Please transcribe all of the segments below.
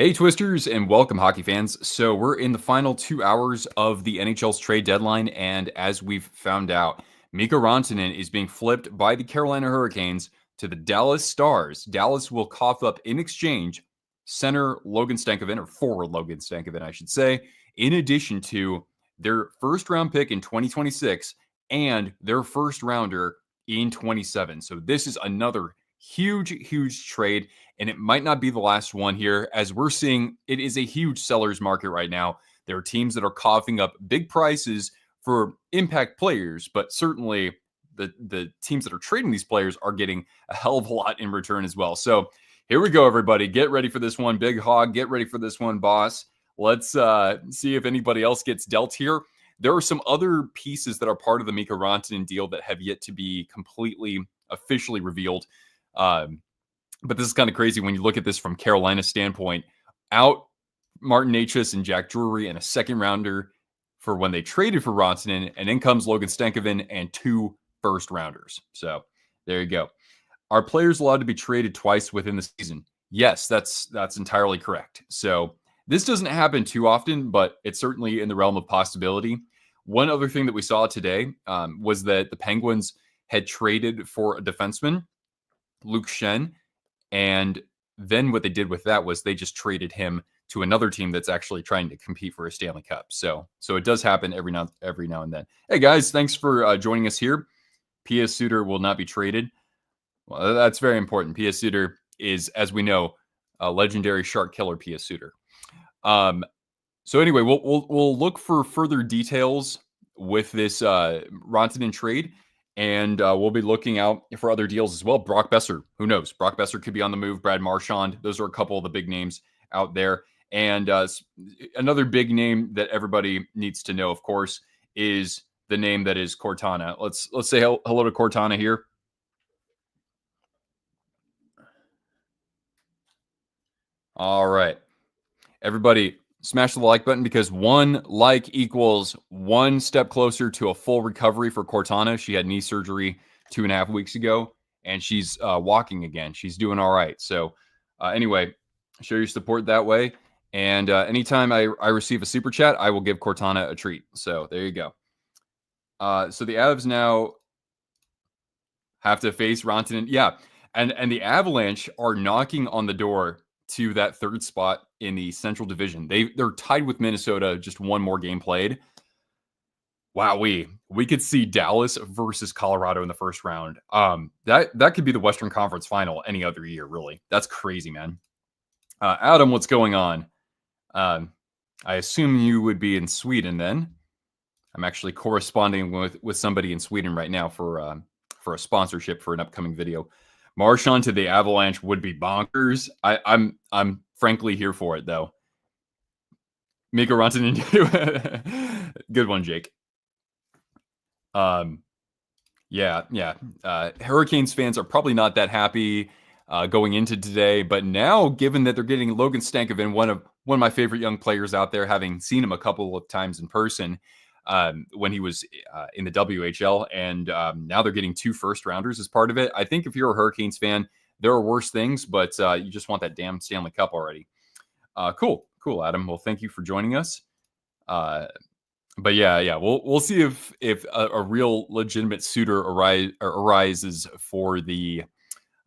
Hey, Twisters, and welcome, hockey fans. So, we're in the final 2 hours of the NHL's trade deadline, and as we've found out, Mikko Rantanen is being flipped by the Carolina Hurricanes to the Dallas Stars. Dallas will cough up in exchange center Logan Stankoven, or forward Logan Stankoven, I should say, in addition to their first round pick in 2026 and their first rounder in 27. So, this is another huge trade, and it might not be the last one here. As we're seeing, it is a huge seller's market right now. There are teams that are coughing up big prices for impact players, but certainly the teams that are trading these players are getting a hell of a lot in return as well. So here we go, everybody. Get ready for this one, Big Hog. Get ready for this one, boss. Let's see if anybody else gets dealt here. There are some other pieces that are part of the Mikko Rantanen deal that have yet to be completely officially revealed. But this is kind of crazy when you look at this from Carolina's standpoint. Out Martin Necas and Jack Drury and a second rounder for when they traded for Rantanen, and in comes Logan Stankoven and 2 first rounders. So there you go. Are players allowed to be traded twice within the season? Yes, that's entirely correct. So this doesn't happen too often, but it's certainly in the realm of possibility. One other thing that we saw today was that the Penguins had traded for a defenseman, Luke Shen, and then what they did with that was they just traded him to another team that's actually trying to compete for a Stanley Cup. So it does happen every now and then. Hey guys, thanks for joining us here. P.S. Suter will not be traded. Well, that's very important. P.S. Suter is, as we know, a legendary shark killer. P.S. Suter. So anyway, we'll look for further details with this Rantanen trade. And we'll be looking out for other deals as well. Brock Besser, who knows? Brock Besser could be on the move. Brad Marchand. Those are a couple of the big names out there. And another big name that everybody needs to know, of course, is the name that is Cortana. Let's say hello to Cortana here. All right. Everybody, smash the like button because 1 like equals 1 step closer to a full recovery for Cortana. She had knee surgery 2.5 weeks ago, and she's walking again. She's doing all right. So anyway, show your support that way. And anytime I receive a super chat, I will give Cortana a treat. So there you go. So the Avs now have to face Rantanen. Yeah, and the Avalanche are knocking on the door to that third spot in the Central Division. They're tied with Minnesota, just 1 more game played. Wow, we could see Dallas versus Colorado in the first round. That could be the Western Conference Final any other year, really. That's crazy, man. Adam, what's going on? I assume you would be in Sweden then. I'm actually corresponding with somebody in Sweden right now for a sponsorship for an upcoming video. Marchand to the Avalanche would be bonkers. I'm frankly here for it though. Mikko Rantanen, good one, Jake. Yeah. Hurricanes fans are probably not that happy going into today, but now, given that they're getting Logan Stankoven, one of my favorite young players out there, having seen him a couple of times in person when he was in the WHL, and now they're getting 2 first rounders as part of it. I think if you're a Hurricanes fan, there are worse things, but you just want that damn Stanley Cup already. Cool, Adam. Well, thank you for joining us. But yeah, we'll see if a real legitimate suitor arises for the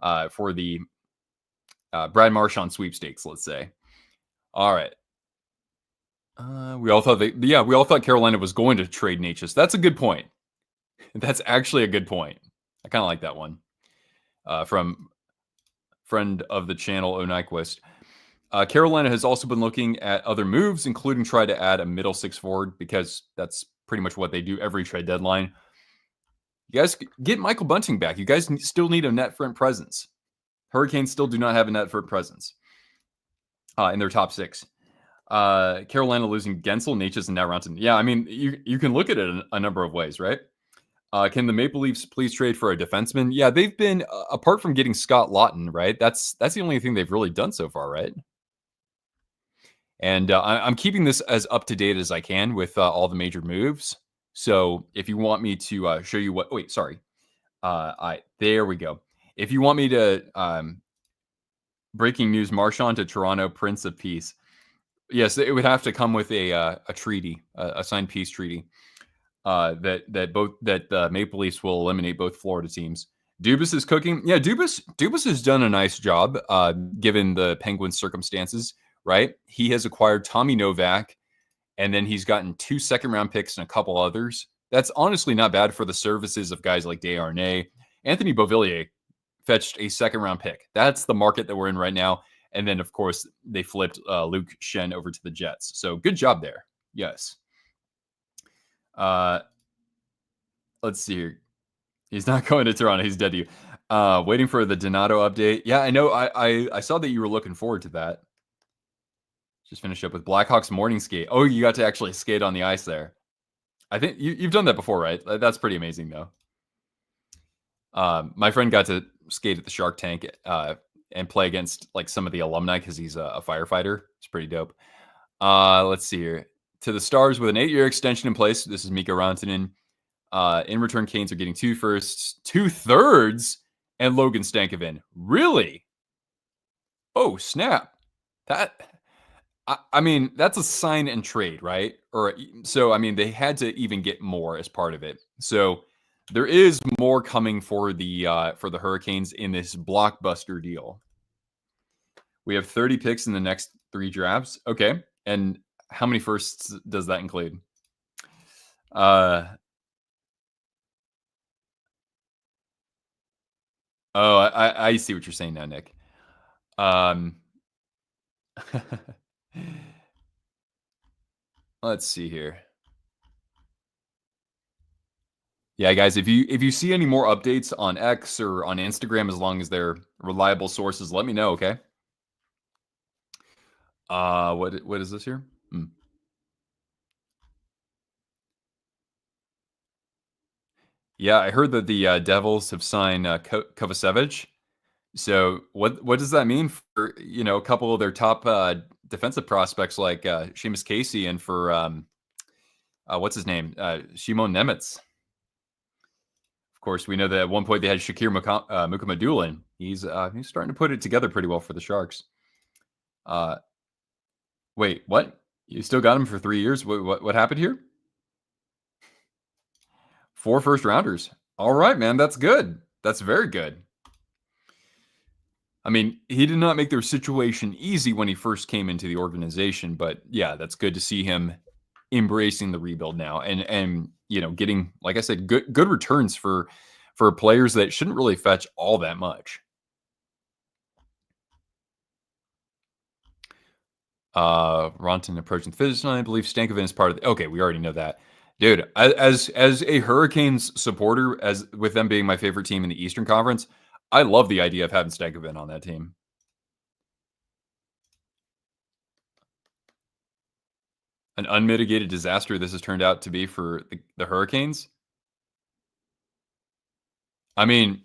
Brad Marchand sweepstakes, let's say. All right. We all thought Carolina was going to trade Necas. That's a good point. That's actually a good point. I kind of like that one. From friend of the channel, O Nyquist. Carolina has also been looking at other moves, including try to add a middle 6 forward, because that's pretty much what they do every trade deadline. You guys get Michael Bunting back. You guys still need a net front presence. Hurricanes still do not have a net front presence in their top 6. Carolina losing Gensel, Necas, and now Rantanen. Yeah, I mean, you can look at it a number of ways, right? Can the Maple Leafs please trade for a defenseman? Yeah, they've been, apart from getting Scott Lawton, right? That's the only thing they've really done so far, right? And I'm keeping this as up to date as I can with all the major moves. So if you want me to show you what, wait, sorry. There we go. If you want me to Breaking news: Marchand to Toronto, Prince of Peace. Yes, it would have to come with a treaty, a signed peace treaty. That the Maple Leafs will eliminate both Florida teams. Dubas is cooking. Yeah, Dubas has done a nice job given the Penguins' circumstances. Right, he has acquired Tommy Novak, and then he's gotten 2 second-round picks and a couple others. That's honestly not bad for the services of guys like Desharnais. Anthony Beauvillier fetched a second-round pick. That's the market that we're in right now. And then, of course, they flipped Luke Shen over to the Jets. So good job there. Yes. Let's see here. He's not going to Toronto. He's dead to you. Waiting for the Donato update. Yeah, I know. I saw that you were looking forward to that. Just finished up with Blackhawks morning skate. Oh, you got to actually skate on the ice there. I think you've done that before, right? That's pretty amazing, though. My friend got to skate at the Shark Tank and play against like some of the alumni because he's a firefighter. It's pretty dope. Let's see here. To the Stars with an 8-year extension in place. This is Mikko Rantanen. In return, Canes are getting 2 firsts, 2 thirds, and Logan Stankoven. Really? Oh, snap. I mean, that's a sign and trade, right? Or so I mean, they had to even get more as part of it. So there is more coming for the Hurricanes in this blockbuster deal. We have 30 picks in the next 3 drafts. Okay. And how many firsts does that include? Oh, I see what you're saying now, Nick. Let's see here. Yeah, guys, if you see any more updates on X or on Instagram, as long as they're reliable sources, let me know, okay? What is this here? Yeah, I heard that the Devils have signed Kovacevic. So what does that mean for a couple of their top defensive prospects like Seamus Casey and for what's his name Shimon Nemitz? Of course, we know that at one point they had Shakir Mukamadulin. He's starting to put it together pretty well for the Sharks. Wait, what? You still got him for 3 years? What happened here? 4 first rounders. All right, man, that's good. That's very good. I mean, he did not make their situation easy when he first came into the organization, but yeah, that's good to see him embracing the rebuild now and getting, like I said, good returns for players that shouldn't really fetch all that much. Rantanen approaching the finish line. I believe Stankoven is part of okay, we already know that. Dude, as a Hurricanes supporter, as with them being my favorite team in the Eastern Conference, I love the idea of having Stankoven on that team. An unmitigated disaster this has turned out to be for the Hurricanes. I mean,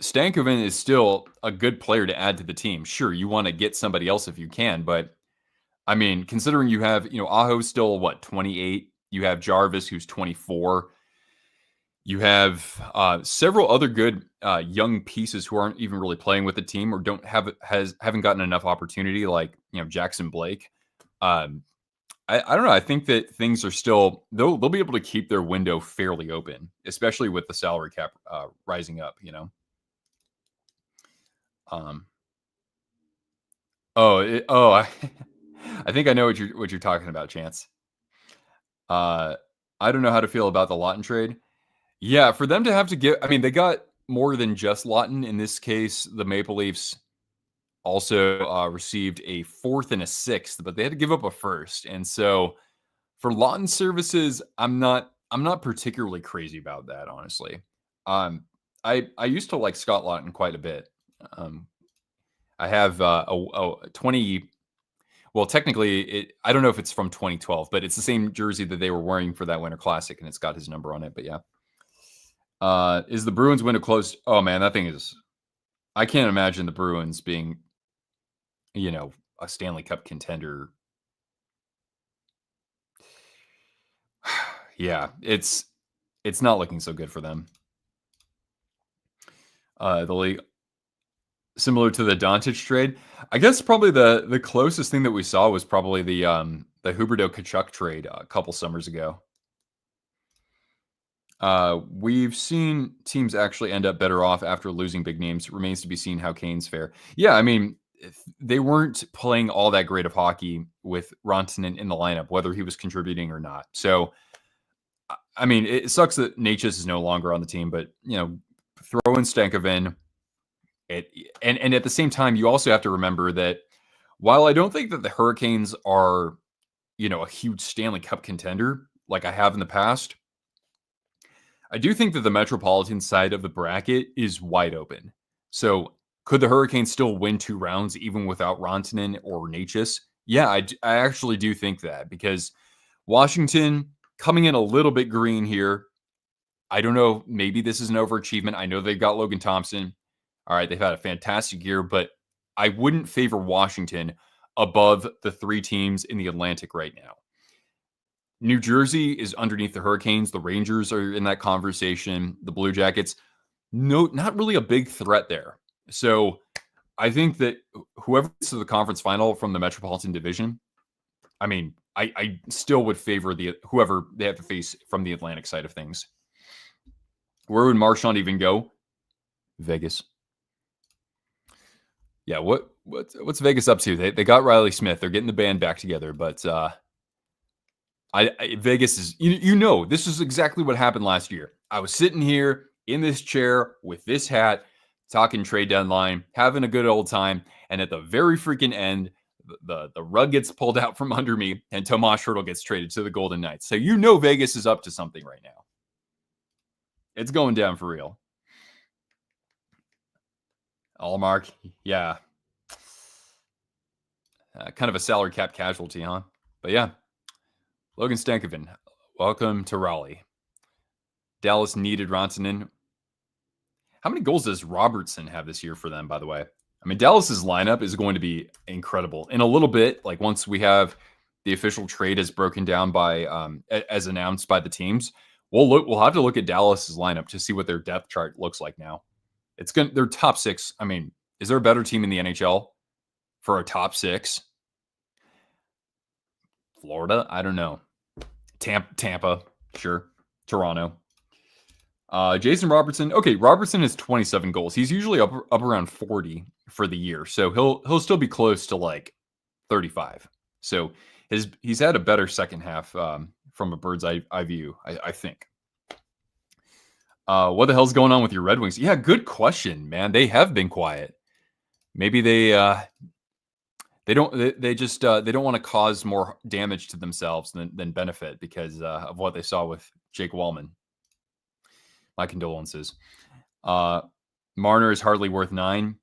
Stankoven is still a good player to add to the team. Sure, you want to get somebody else if you can, but I mean, considering you have, Aho's still 28, you have Jarvis who's 24. You have several other good young pieces who aren't even really playing with the team or haven't gotten enough opportunity, like Jackson Blake. I don't know. I think that things are still they'll be able to keep their window fairly open, especially with the salary cap rising up. I think I know what you're talking about, Chance. I don't know how to feel about the Lawton trade. Yeah, for them to have to give, I mean, they got more than just Lawton. In this case, the Maple Leafs also received a 4th and a 6th, but they had to give up a 1st. And so for Lawton services, I'm not particularly crazy about that, honestly. I used to like Scott Lawton quite a bit. I have a 20. Well, technically, I don't know if it's from 2012, but it's the same jersey that they were wearing for that Winter Classic, and it's got his number on it. But yeah. Is the Bruins window closed? Oh man, that thing is. I can't imagine the Bruins being, a Stanley Cup contender. Yeah, it's not looking so good for them. The league. Similar to the Doncic trade. I guess probably the closest thing that we saw was probably the Huberdeau Kachuk trade a couple summers ago. We've seen teams actually end up better off after losing big names. It remains to be seen how Canes fare. Yeah, I mean, they weren't playing all that great of hockey with Rantanen in the lineup, whether he was contributing or not. So, I mean, it sucks that Natchez is no longer on the team, but, throw in Stankoven. And at the same time, you also have to remember that while I don't think that the Hurricanes are, a huge Stanley Cup contender like I have in the past, I do think that the Metropolitan side of the bracket is wide open. So could the Hurricanes still win 2 rounds even without Rantanen or Natchez? Yeah, I actually do think that, because Washington coming in a little bit green here. I don't know. Maybe this is an overachievement. I know they've got Logan Thompson. All right, they've had a fantastic year, but I wouldn't favor Washington above the 3 teams in the Atlantic right now. New Jersey is underneath the Hurricanes. The Rangers are in that conversation. The Blue Jackets, no, not really a big threat there. So I think that whoever gets to the conference final from the Metropolitan Division, I mean, I still would favor whoever they have to face from the Atlantic side of things. Where would Marchand even go? Vegas. Yeah, what's Vegas up to? They got Riley Smith. They're getting the band back together, but Vegas is, this is exactly what happened last year. I was sitting here in this chair with this hat, talking trade deadline, having a good old time, and at the very freaking end, the rug gets pulled out from under me, and Tomas Hertl gets traded to the Golden Knights. So Vegas is up to something right now. It's going down for real. Allmark, yeah. Kind of a salary cap casualty, huh? But yeah. Logan Stankoven, welcome to Raleigh. Dallas needed Rantanen. How many goals does Robertson have this year for them, by the way? I mean, Dallas's lineup is going to be incredible. In a little bit, like once we have the official trade as broken down by, as announced by the teams, we'll have to look at Dallas's lineup to see what their depth chart looks like now. They're top 6. I mean, is there a better team in the NHL for a top 6? Florida? I don't know. Tampa, sure. Toronto. Jason Robertson. Okay, Robertson has 27 goals. He's usually up around 40 for the year, so he'll still be close to like 35. So he's had a better second half from a bird's eye view, I think. What the hell's going on with your Red Wings? Yeah, good question, man. They have been quiet. Maybe they don't want to cause more damage to themselves than benefit because of what they saw with Jake Wallman. My condolences. Marner is hardly worth 9.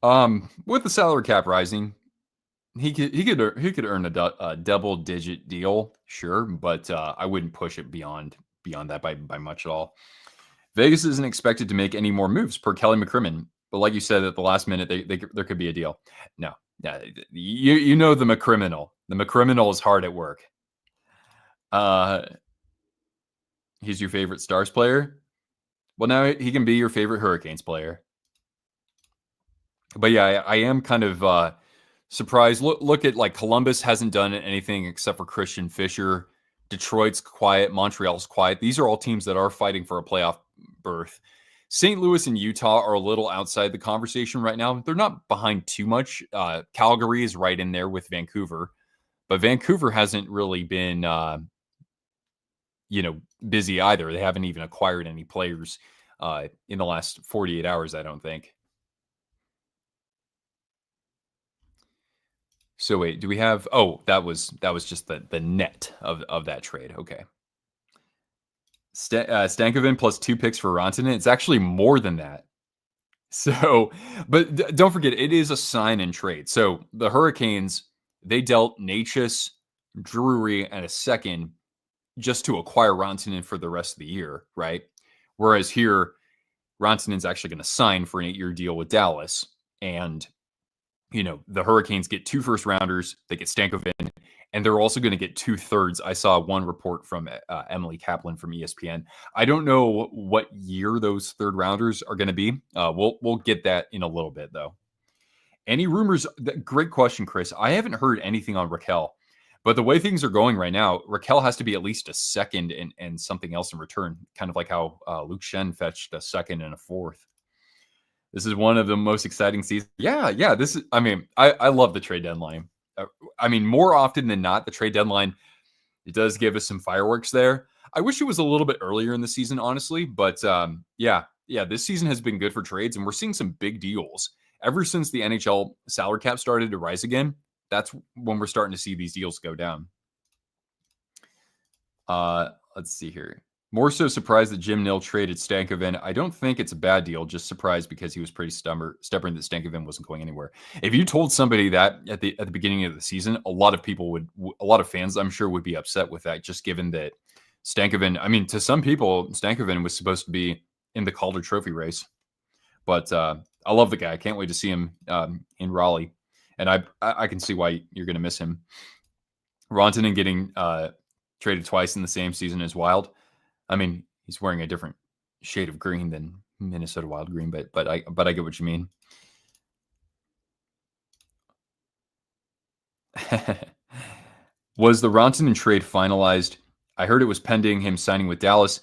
With the salary cap rising, he could earn a double digit deal, sure, but I wouldn't push it beyond that by much at all. Vegas isn't expected to make any more moves per Kelly McCrimmon, but like you said, at the last minute, there could be a deal. No, you know the McCriminal. The McCriminal is hard at work. He's your favorite Stars player? Well, now he can be your favorite Hurricanes player. But yeah, I am kind of surprised. Look at like Columbus hasn't done anything except for Christian Fischer. Detroit's quiet. Montreal's quiet. These are all teams that are fighting for a playoff berth. St. Louis and Utah are a little outside the conversation right now. They're not behind too much. Calgary is right in there with Vancouver. But Vancouver hasn't really been busy either. They haven't even acquired any players in the last 48 hours, I don't think. So wait, do we have? Oh, that was just the net of that trade. Okay. Stankoven plus 2 picks for Rantanen. It's actually more than that. So, but don't forget, it is a sign and trade. So the Hurricanes, they dealt Natchez, Drury, and a second just to acquire Rantanen for the rest of the year, right? Whereas here, Rantanen's actually going to sign for an 8-year deal with Dallas. And, the Hurricanes get 2 first-rounders, they get Stankoven, and they're also going to get 2/3. I saw one report from Emily Kaplan from ESPN. I don't know what year those third rounders are going to be. We'll get that in a little bit though. Any rumors? Great question, Chris. I haven't heard anything on Raquel, but the way things are going right now, Raquel has to be at least a second and something else in return, kind of like how Luke Shen fetched a second and a fourth. This is one of the most exciting seasons. Yeah. This is. I mean, I love the trade deadline. I mean, more often than not, the trade deadline, it does give us some fireworks there. I wish it was a little bit earlier in the season, honestly, but yeah, this season has been good for trades, and we're seeing some big deals ever since the NHL salary cap started to rise again. That's when we're starting to see these deals go down. Let's see here. More so surprised that Jim Nill traded Stankoven. I don't think it's a bad deal, just surprised because he was pretty stubborn that Stankoven wasn't going anywhere. If you told somebody that at the beginning of the season, a lot of fans, I'm sure, would be upset with that, just given that Stankoven, I mean, to some people, Stankoven was supposed to be in the Calder Trophy race. But I love the guy. I can't wait to see him in Raleigh. And I can see why you're going to miss him. Rantanen getting traded twice in the same season is wild. I mean, he's wearing a different shade of green than Minnesota Wild green, but I get what you mean. Was the Rantanen trade finalized? I heard it was pending him signing with Dallas.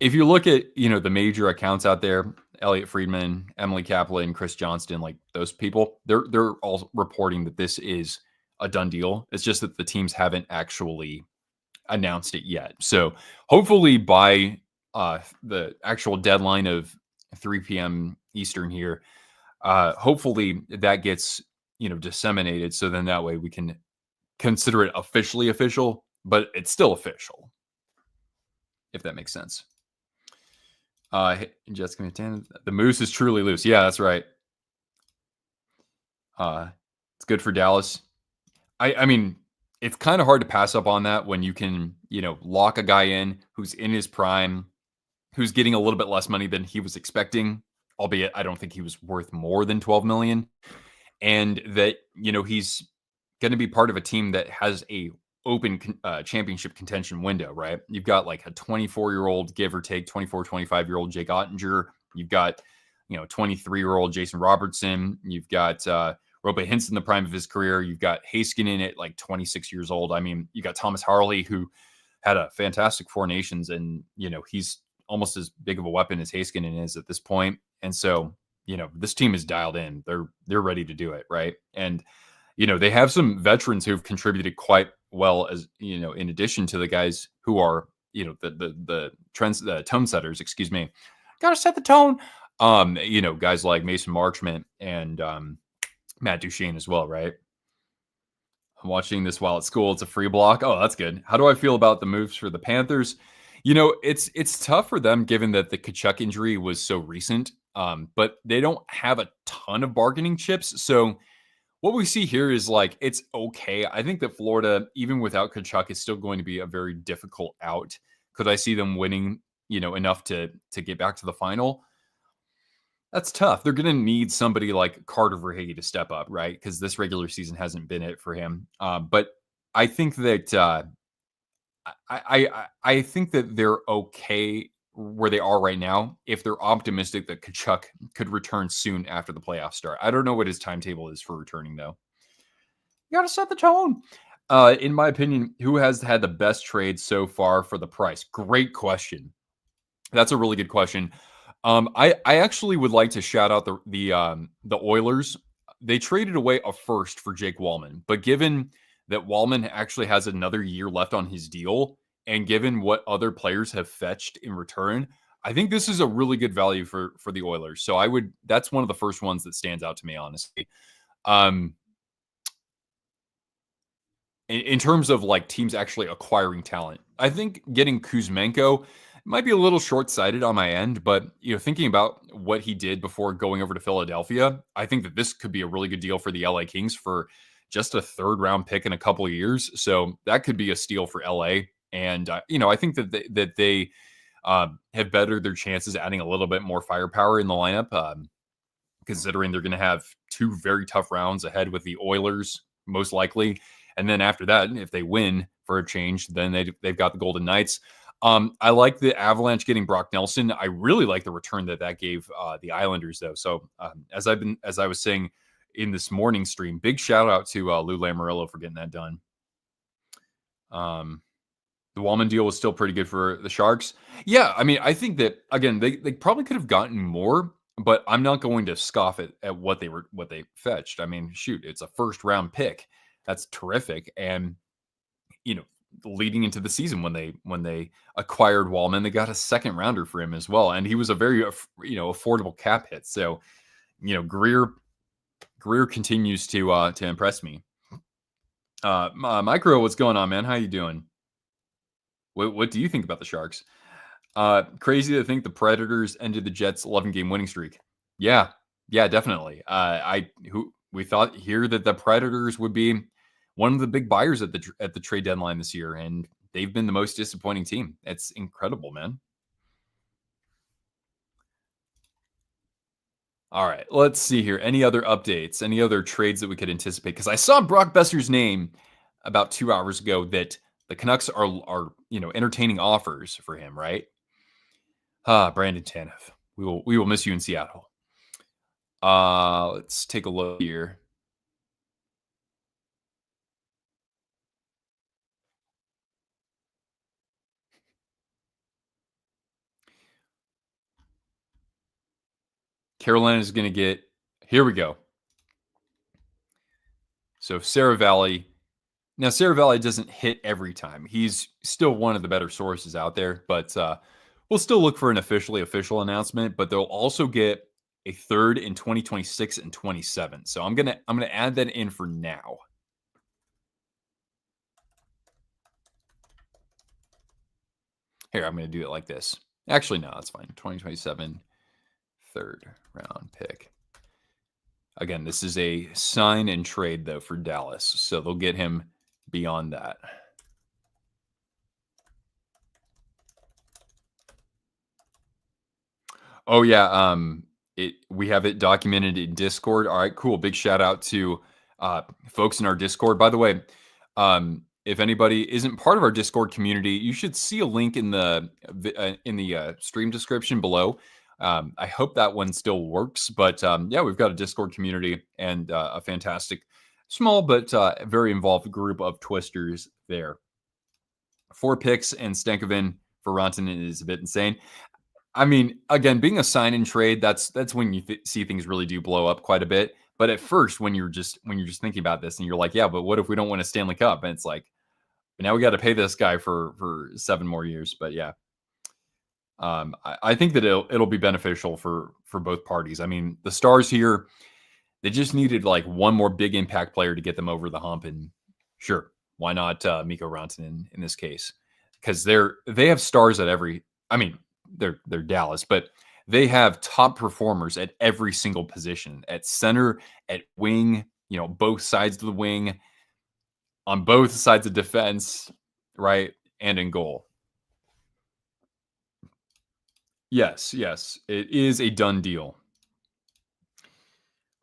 If you look at, the major accounts out there, Elliot Friedman, Emily Kaplan, Chris Johnston, like those people, they're all reporting that this is a done deal. It's just that the teams haven't actually announced it yet. So hopefully by the actual deadline of 3 p.m. Eastern here, hopefully that gets, disseminated. So then that way we can consider it officially official, but it's still official, if that makes sense. Jessica Martin, the moose is truly loose. Yeah, that's right. It's good for Dallas. I mean, it's kind of hard to pass up on that when you can, lock a guy in who's in his prime, who's getting a little bit less money than he was expecting, albeit I don't think he was worth more than 12 million. And that, he's going to be part of a team that has a open championship contention window, right? You've got like a 24-year-old, give or take 24, 25-year-old Jake Ottinger. You've got, 23-year-old Jason Robertson. You've got Rope Hintz in the prime of his career. You've got Heiskanen at like 26 years old. I mean, you got Thomas Harley, who had a fantastic Four Nations, and, he's almost as big of a weapon as Heiskanen is at this point. And so, this team is dialed in. They're ready to do it, right? And, they have some veterans who've contributed quite well, as in addition to the guys who are the trends, the tone setters, gotta set the tone. Guys like Mason Marchand and Matt Duchene as well, right? I'm watching this while at school. It's a free block. Oh, that's good. How do I feel about the moves for the Panthers? It's tough for them given that the Tkachuk injury was so recent, but they don't have a ton of bargaining chips. So what we see here is like, it's okay. I think that Florida, even without Tkachuk, is still going to be a very difficult out. Could I see them winning, enough to get back to the final? That's tough. They're going to need somebody like Carter Verhaeghe to step up, right? Because this regular season hasn't been it for him. But I think that I think that they're okay where they are right now if they're optimistic that Tkachuk could return soon after the playoffs start. I don't know what his timetable is for returning, though. You got to set the tone. In my opinion, who has had the best trade so far for the price? Great question. That's a really good question. I actually would like to shout out the Oilers. They traded away a first for Jake Wallman, but given that Wallman actually has another year left on his deal, and given what other players have fetched in return, I think this is a really good value for the Oilers. So that's one of the first ones that stands out to me, honestly. In terms of like teams actually acquiring talent, I think getting Kuzmenko might be a little short-sighted on my end, but thinking about what he did before going over to Philadelphia, I think that this could be a really good deal for the LA Kings for just a third-round pick in a couple of years. So that could be a steal for LA. And I think that they have bettered their chances adding a little bit more firepower in the lineup, considering they're going to have two very tough rounds ahead with the Oilers, most likely, And then after that, if they win for a change, then they've got the Golden Knights. I like the Avalanche getting Brock Nelson. I really like the return that gave the Islanders, though. So as I was saying in this morning stream, big shout out to Lou Lamoriello for getting that done. The Wallman deal was still pretty good for the Sharks. Yeah, I mean, I think that again, they probably could have gotten more, but I'm not going to scoff at what they fetched. I mean, shoot, it's a first round pick. That's terrific. And you know, leading into the season when they acquired Wallman, they got a second rounder for him as well, and he was a very affordable cap hit. So, Greer continues to impress me. Micro, what's going on, man? How you doing? What do you think about the Sharks? Crazy to think the Predators ended the Jets' 11-game winning streak. Yeah, definitely. We thought here that the Predators would be one of the big buyers at the trade deadline this year, and they've been the most disappointing team. It's incredible, man. All right, let's see here. Any other updates? Any other trades that we could anticipate? Because I saw Brock Besser's name about 2 hours ago that the Canucks are entertaining offers for him, right? Brandon Tanev. We will miss you in Seattle. Let's take a look here. Carolina is going to get. Here we go. So Sarah Valley. Now, Sarah Valley doesn't hit every time. He's still one of the better sources out there, but we'll still look for an official announcement. But they'll also get a third in 2026 and 27. So I'm gonna add that in for now. Here, I'm gonna do it like this. Actually, no, that's fine. 2027 third round pick. Again, this is a sign and trade though for Dallas, so they'll get him beyond that. Oh yeah, we have it documented in Discord. All right, cool. Big shout out to folks in our Discord. By the way, if anybody isn't part of our Discord community, you should see a link in the stream description below. I hope that one still works, but yeah, we've got a Discord community and a fantastic, small but very involved group of twisters there. 4 picks and Stankoven for Rantanen is a bit insane. I mean, again, being a sign and trade, that's when you see things really do blow up quite a bit. But at first, when you're just thinking about this, and you're like, yeah, but what if we don't win a Stanley Cup? And it's like, now we got to pay this guy for 7 more years. But yeah, I think that it'll be beneficial for both parties. I mean, the Stars here, they just needed like one more big impact player to get them over the hump, and sure, why not Mikko Rantanen in this case? Because they have stars at every. I mean, they're Dallas, but they have top performers at every single position, at center, at wing, both sides of the wing, on both sides of defense, right? And in goal. Yes, it is a done deal.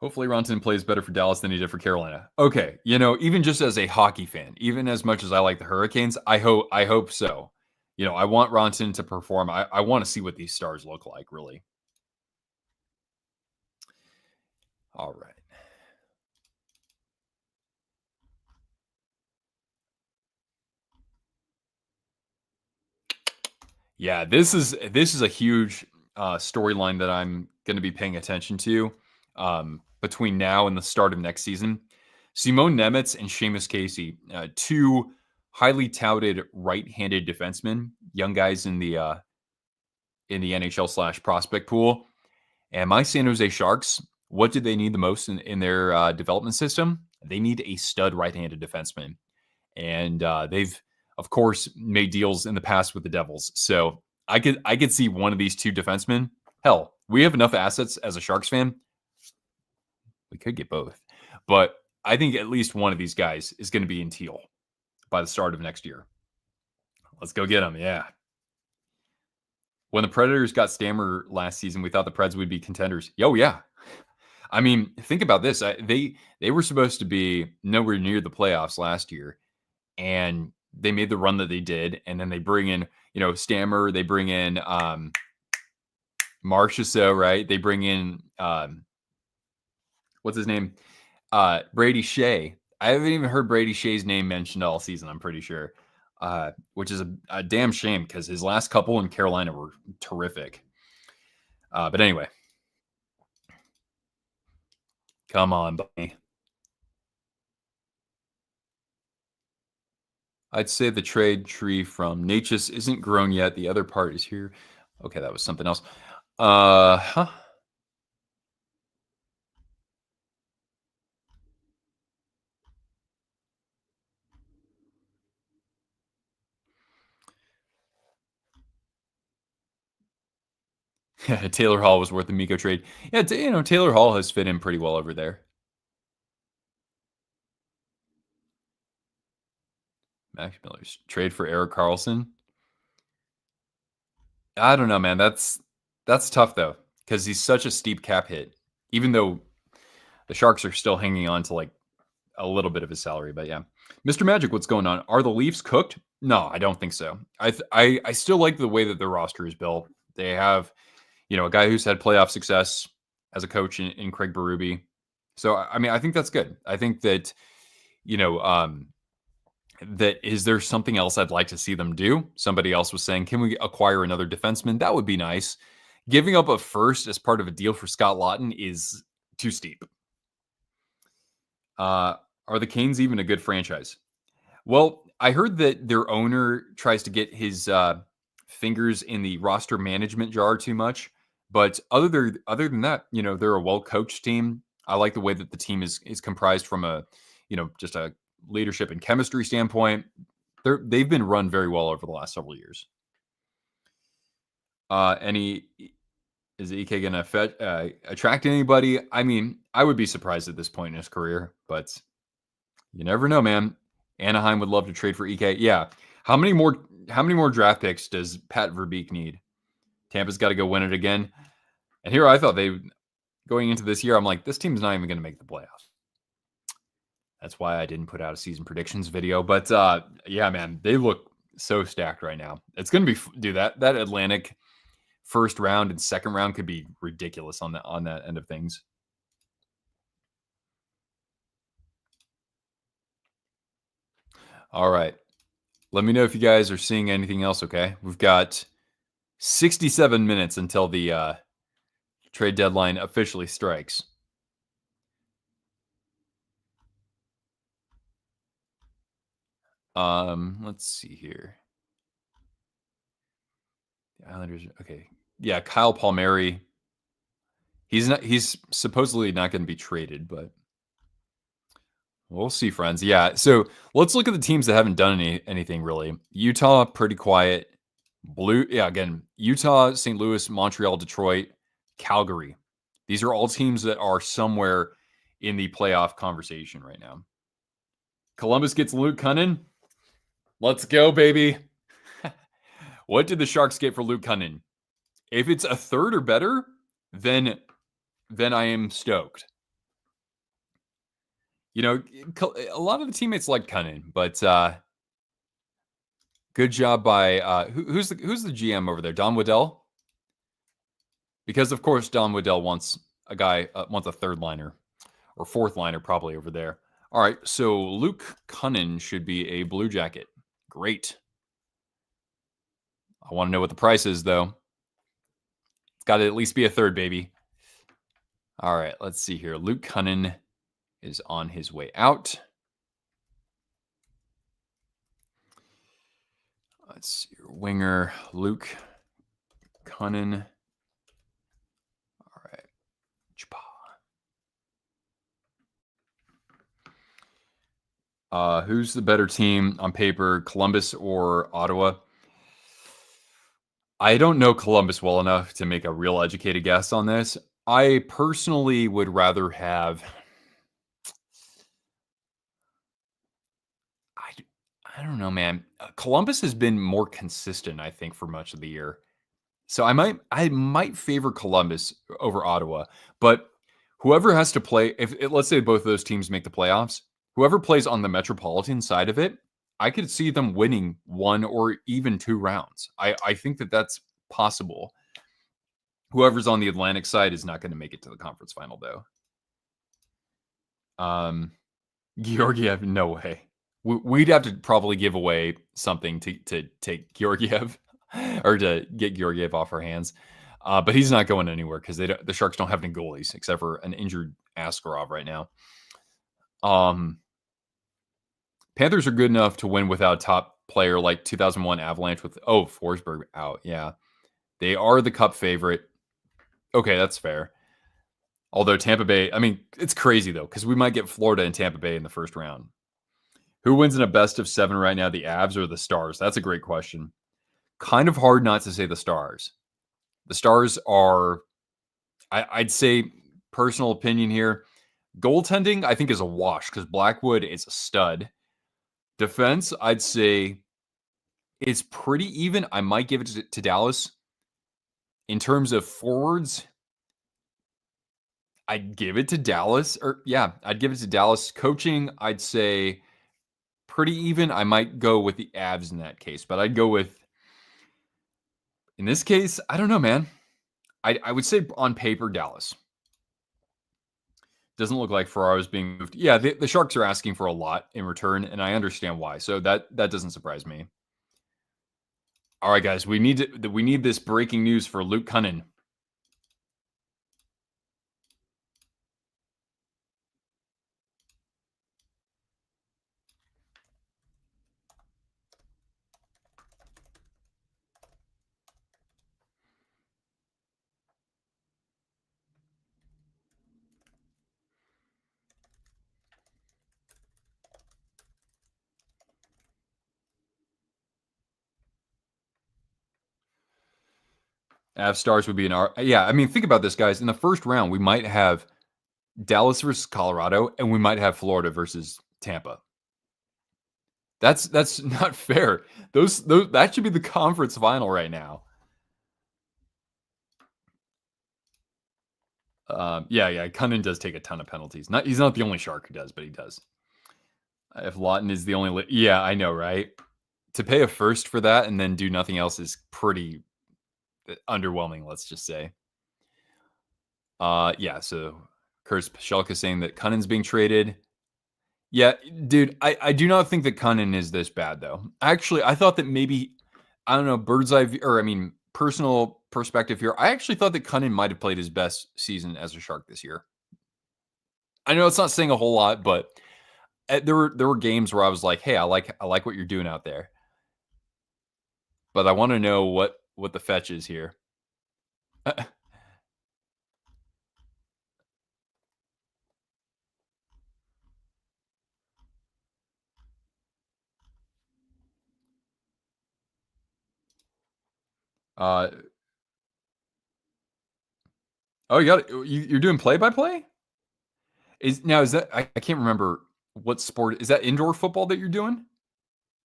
Hopefully Rantanen plays better for Dallas than he did for Carolina. Okay, even just as a hockey fan, even as much as I like the Hurricanes, I hope so. I want Rantanen to perform. I want to see what these Stars look like, really. All right. Yeah, this is a huge storyline that I'm going to be paying attention to between now and the start of next season. Simone Nemeth and Seamus Casey, 2 highly touted right-handed defensemen, young guys in the NHL / prospect pool. And my San Jose Sharks, what did they need the most in their development system? They need a stud right-handed defenseman. And they've, of course, made deals in the past with the Devils. So I could see one of these 2 defensemen. Hell, we have enough assets as a Sharks fan. We could get both. But I think at least one of these guys is going to be in teal by the start of next year. Let's go get them. Yeah. When the Predators got Stammer last season, we thought the Preds would be contenders. Oh, yeah. I mean, think about this. They were supposed to be nowhere near the playoffs last year, and they made the run that they did. And then they bring in, Stammer. They bring in Marchand, right? They bring in what's his name? Brady Shea. I haven't even heard Brady Shea's name mentioned all season, I'm pretty sure. Which is a damn shame because his last couple in Carolina were terrific. But anyway. Come on, buddy. I'd say the trade tree from Natchez isn't grown yet. The other part is here. Okay, that was something else. Huh? Taylor Hall was worth the Mikko trade. Yeah, Taylor Hall has fit in pretty well over there. Max Miller's trade for Erik Karlsson. I don't know, man. That's tough though, because he's such a steep cap hit. Even though the Sharks are still hanging on to like a little bit of his salary, but yeah. Mr. Magic, what's going on? Are the Leafs cooked? No, I don't think so. I still like the way that their roster is built. They have, a guy who's had playoff success as a coach in Craig Berube. So I mean, I think that's good. I think that, that is there something else I'd like to see them do? Somebody else was saying, can we acquire another defenseman? That would be nice. Giving up a first as part of a deal for Scott Laughton is too steep. Are the Canes even a good franchise? Well, I heard that their owner tries to get his fingers in the roster management jar too much. But other than that, they're a well-coached team. I like the way that the team is comprised from a, just a leadership and chemistry standpoint. They've been run very well over the last several years. Is EK going to attract anybody? I mean, I would be surprised at this point in his career, but you never know, man. Anaheim would love to trade for EK. Yeah. How many more draft picks does Pat Verbeek need? Tampa's got to go win it again. And here I thought going into this year, I'm like, this team's not even going to make the playoffs. That's why I didn't put out a season predictions video. But yeah, man, they look so stacked right now. It's going to be, that Atlantic first round and second round could be ridiculous on that end of things. All right. Let me know if you guys are seeing anything else, okay? We've got 67 minutes until the trade deadline officially strikes. Let's see here. The Islanders, okay. Yeah, Kyle Palmieri. He's supposedly not going to be traded, but we'll see, friends. Yeah, so let's look at the teams that haven't done anything really. Utah, pretty quiet. Again, Utah, St. Louis, Montreal, Detroit, Calgary. These are all teams that are somewhere in the playoff conversation right now. Columbus gets Luke Kunin. Let's go, baby. What did the Sharks get for Luke Kunin? If it's a third or better, then I am stoked. A lot of the teammates like Kunin, but good job by who's the GM over there? Don Waddell? Because of course Don Waddell wants a third liner or fourth liner probably over there. All right, so Luke Kunin should be a Blue Jacket. Great. I want to know what the price is though. It's got to at least be a third, baby. All right, let's see here. Luke Kunin is on his way out. Let's see your winger, Luke Kunin. All right. Who's the better team on paper, Columbus or Ottawa? I don't know Columbus well enough to make a real educated guess on this. I personally would rather have... I don't know, man. Columbus has been more consistent, I think, for much of the year. So I might favor Columbus over Ottawa. But whoever has to play, let's say both of those teams make the playoffs, whoever plays on the Metropolitan side of it, I could see them winning 1 or even 2 rounds. I think that that's possible. Whoever's on the Atlantic side is not going to make it to the conference final, though. Georgiev, no way. We'd have to probably give away something to take Georgiev or to get Georgiev off our hands. But he's not going anywhere because the Sharks don't have any goalies except for an injured Askarov right now. Panthers are good enough to win without a top player like 2001 Avalanche with Forsberg out. Yeah, they are the Cup favorite. Okay, that's fair. Although Tampa Bay, I mean, it's crazy though because we might get Florida and Tampa Bay in the first round. Who wins in a best of 7 right now, the Avs or the Stars? That's a great question. Kind of hard not to say the Stars. The Stars are, I'd say, personal opinion here, goaltending, I think, is a wash because Blackwood is a stud. Defense, I'd say, is pretty even. I might give it to Dallas. In terms of forwards, I'd give it to Dallas. I'd give it to Dallas. Coaching, I'd say pretty even. I might go with the Avs in that case, but I'd go with, in this case, I don't know, man. I would say on paper, Dallas. Doesn't look like Ferraro's being moved. Yeah, the Sharks are asking for a lot in return, and I understand why. So that doesn't surprise me. All right, guys, we need this breaking news for Luke Kunin. Av Stars would be an R. Yeah, I mean, think about this, guys. In the first round, we might have Dallas versus Colorado, and we might have Florida versus Tampa. That's not fair. Those that should be the conference final right now. Yeah. Kunin does take a ton of penalties. He's not the only Shark who does, but he does. If Lawton is the only, yeah, I know, right? To pay a first for that and then do nothing else is pretty underwhelming. Let's just say. Yeah. So Kurz Pashelka saying that Kunin's being traded. Yeah, dude, I do not think that Kunin is this bad though. Actually, I thought that maybe, I don't know, bird's eye view, or I mean, personal perspective here. I actually thought that Kunin might have played his best season as a Shark this year. I know it's not saying a whole lot, but there were games where I was like, hey, I like what you're doing out there, but I want to know what the fetch is here. Oh, you're doing play by play? Is that I can't remember what sport is that, indoor football that you're doing?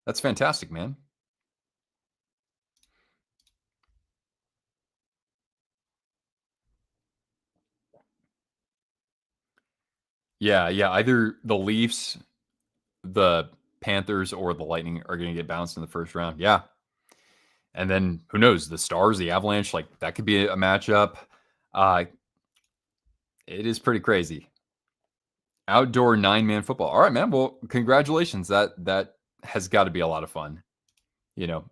That's fantastic, man. Yeah. Either the Leafs, the Panthers, or the Lightning are going to get bounced in the first round. Yeah. And then who knows, the Stars, the Avalanche, like that could be a matchup. It is pretty crazy. Outdoor 9-man football. All right, man. Well, congratulations. That has got to be a lot of fun. You know,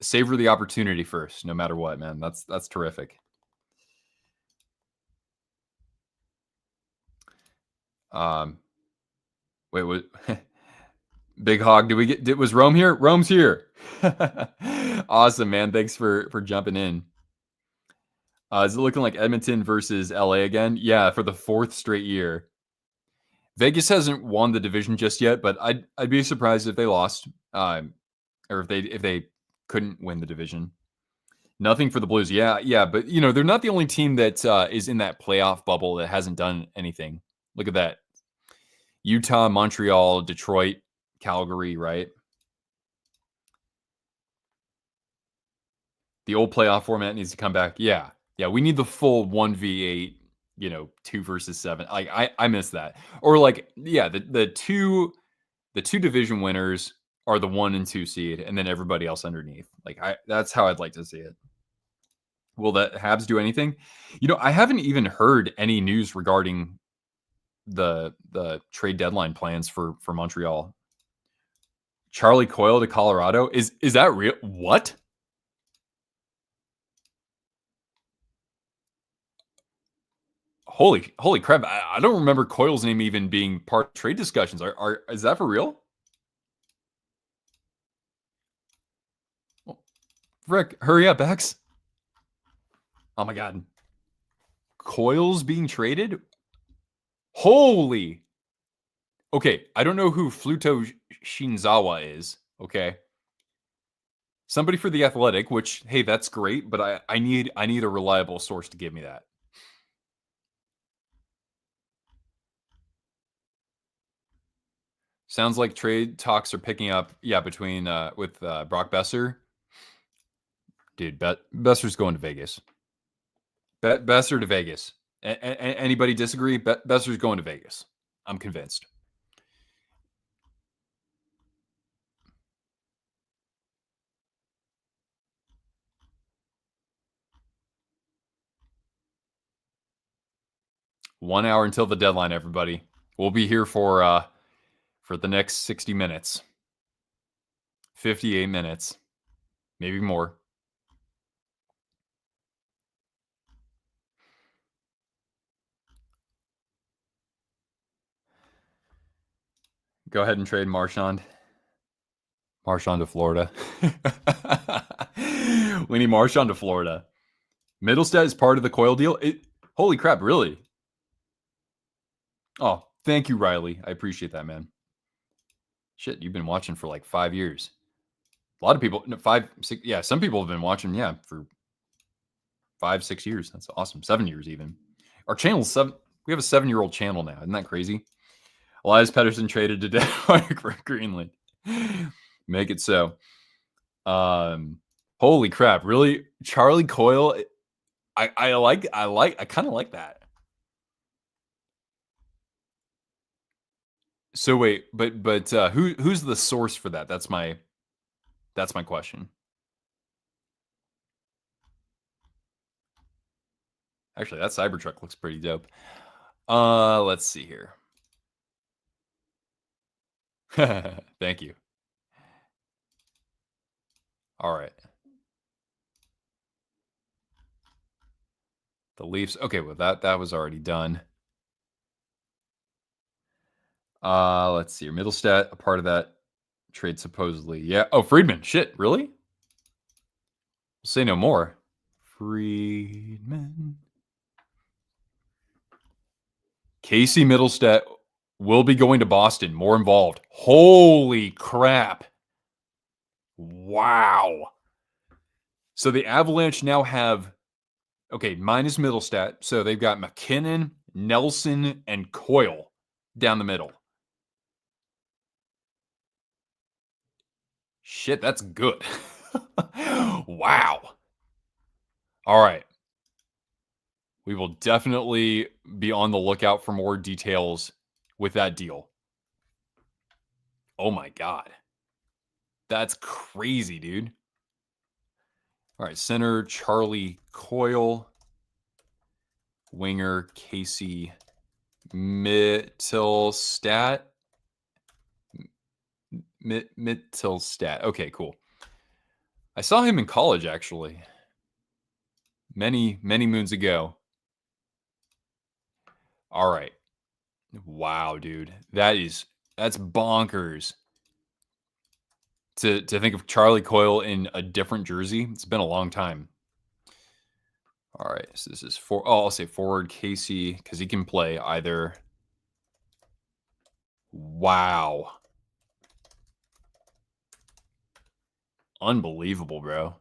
savor the opportunity first, no matter what, man. That's terrific. Wait, what? Big Hog, was Rome here? Rome's here. Awesome, man. Thanks for jumping in. Is it looking like Edmonton versus LA again? Yeah, for the 4th straight year. Vegas hasn't won the division just yet, but I'd be surprised if they lost, or if they couldn't win the division. Nothing for the Blues. Yeah, but they're not the only team that is in that playoff bubble that hasn't done anything. Look at that. Utah, Montreal, Detroit, Calgary, right? The old playoff format needs to come back. Yeah, we need the full 1v8 2 versus 7. Like I miss that. Or like, yeah, the two division winners are the 1 and 2 seed, and then everybody else underneath. Like that's how I'd like to see it. Will the Habs do anything? I haven't even heard any news regarding the trade deadline plans for Montreal. Charlie Coyle to Colorado. Is that real? What? Holy crap! I don't remember Coyle's name even being part of trade discussions. Is that for real? Rick, hurry up, X. Oh my god. Coyle's being traded? Holy. Okay, I don't know who Fluto Shinzawa is. Okay. Somebody for the Athletic, which, hey, that's great, but I need a reliable source to give me that. Sounds like trade talks are picking up, between with Brock Besser. Dude, Besser's going to Vegas. Besser to Vegas. Anybody disagree? Besser's going to Vegas. I'm convinced. One hour until the deadline, everybody. We'll be here for the next 60 minutes. 58 minutes. Maybe more. Go ahead and trade Marchand. Marchand to Florida. We need Marchand to Florida. Middlestat is part of the Coyle deal. Holy crap, really? Oh, thank you, Riley. I appreciate that, man. Shit, you've been watching for like 5 years. A lot of people, 5, 6, yeah, some people have been watching, for 5, 6 years. That's awesome. 7 years even. Our channel's 7. We have a 7-year-old channel now. Isn't that crazy? Elias Pettersson traded to Denmark for Greenland. Make it so. Holy crap! Really, Charlie Coyle? I kind of like that. So wait, but who's the source for that? That's my question. Actually, that Cybertruck looks pretty dope. Let's see here. Thank you. All right. The Leafs. Okay, well that was already done. Let's see. Middlestat, a part of that trade supposedly. Yeah. Oh, Friedman. Shit, really? We'll say no more. Friedman. Casey Middlestat will be going to Boston. More involved. Holy crap. Wow. So the Avalanche now have, minus Middlestat. So they've got McKinnon, Nelson, and Coyle down the middle. Shit, that's good. Wow. All right. We will definitely be on the lookout for more details with that deal. Oh my God. That's crazy, dude. All right, center, Charlie Coyle. Winger, Casey Mittelstadt. Mittelstadt. Okay, cool. I saw him in college, actually. Many moons ago. All right. Wow, dude. That's bonkers. To think of Charlie Coyle in a different jersey. It's been a long time. All right. So this is I'll say forward Casey because he can play either. Wow. Unbelievable, bro.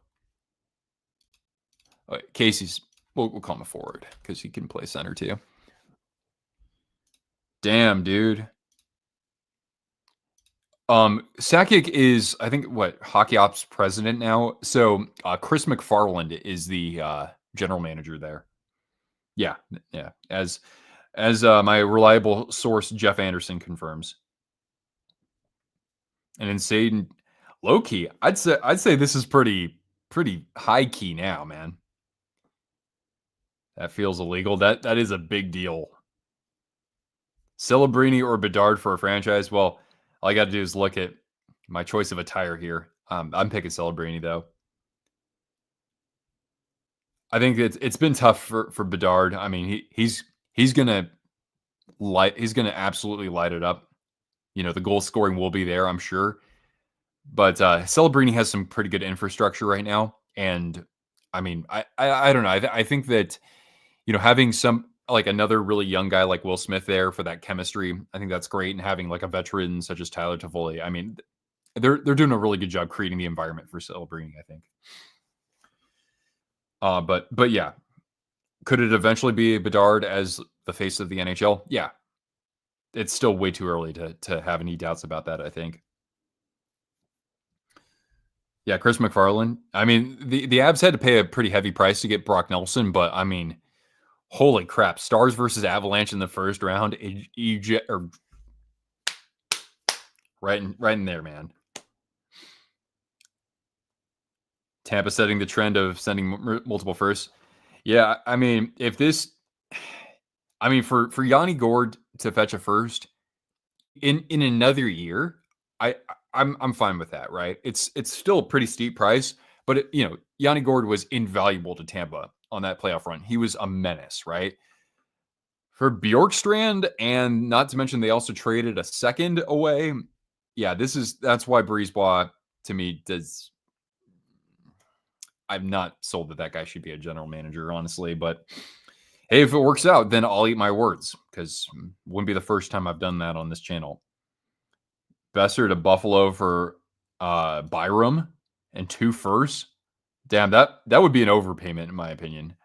Right, Casey's, we'll call him a forward because he can play center too. Damn, dude. Sakic is, I think, Hockey Ops president now. So Chris McFarland is the general manager there. Yeah. As my reliable source Jeff Anderson confirms. And insane low key. I'd say this is pretty high key now, man. That feels illegal. That is a big deal. Celebrini or Bedard for a franchise? Well, all I got to do is look at my choice of attire here. I'm picking Celebrini though. I think it's been tough for Bedard. I mean, he's gonna absolutely light it up. You know, the goal scoring will be there, I'm sure. But Celebrini has some pretty good infrastructure right now, and I mean, I don't know. I think that, you know, having some like another really young guy like Will Smith there for that chemistry, I think that's great. And having like a veteran such as Tyler Toffoli, I mean, they're doing a really good job creating the environment for Celebrini, I think. But yeah, could it eventually be Bedard as the face of the NHL? Yeah, it's still way too early to have any doubts about that, I think. Yeah, Chris McFarland. I mean, the Avs had to pay a pretty heavy price to get Brock Nelson, but I mean, holy crap! Stars versus Avalanche in the first round, right in there, man. Tampa setting the trend of sending multiple firsts. Yeah, I mean, if this, I mean, for Yanni Gord to fetch a first in another year, I'm fine with that, right? It's still a pretty steep price, but you know, Yanni Gord was invaluable to Tampa on that playoff run. He was a menace, right? For Bjorkstrand, and not to mention they also traded a second away. Yeah, that's why Brisebois to me does. I'm not sold that guy should be a general manager, honestly, but hey, if it works out, then I'll eat my words because it wouldn't be the first time I've done that on this channel. Besser to Buffalo for Byram and 2 firsts. Damn, that would be an overpayment in my opinion.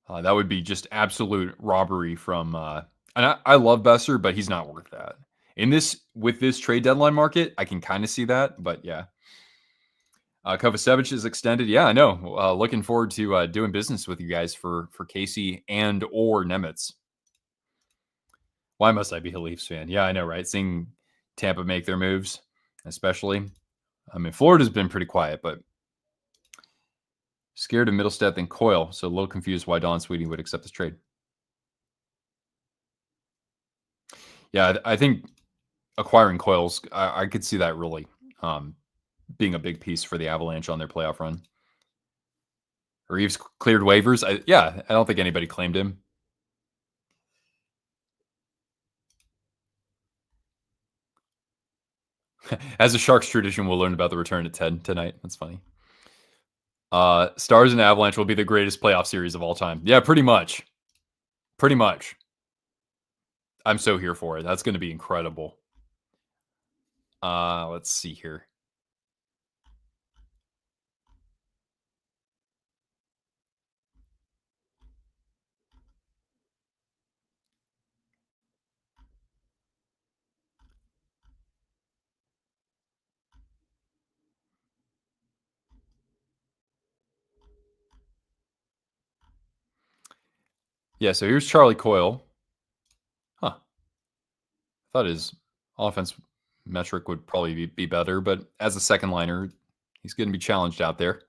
That would be just absolute robbery from. And I love Besser, but he's not worth that. With this trade deadline market, I can kind of see that, but yeah. Kovacevic is extended. Yeah, I know. Looking forward to doing business with you guys for Casey and or Nemitz. Why must I be a Leafs fan? Yeah, I know, right? Seeing Tampa make their moves, especially. I mean, Florida's been pretty quiet, but scared of Middlestat and Coyle. So a little confused why Don Sweeney would accept this trade. Yeah, I think acquiring Coyle's, I could see that really being a big piece for the Avalanche on their playoff run. Reeves cleared waivers. I don't think anybody claimed him. As a Sharks tradition, we'll learn about the return at 10 tonight. That's funny. Stars and Avalanche will be the greatest playoff series of all time. Yeah, pretty much. Pretty much. I'm so here for it. That's going to be incredible. Let's see here. Yeah, so here's Charlie Coyle. Huh. I thought his offense metric would probably be better, but as a second liner, he's going to be challenged out there.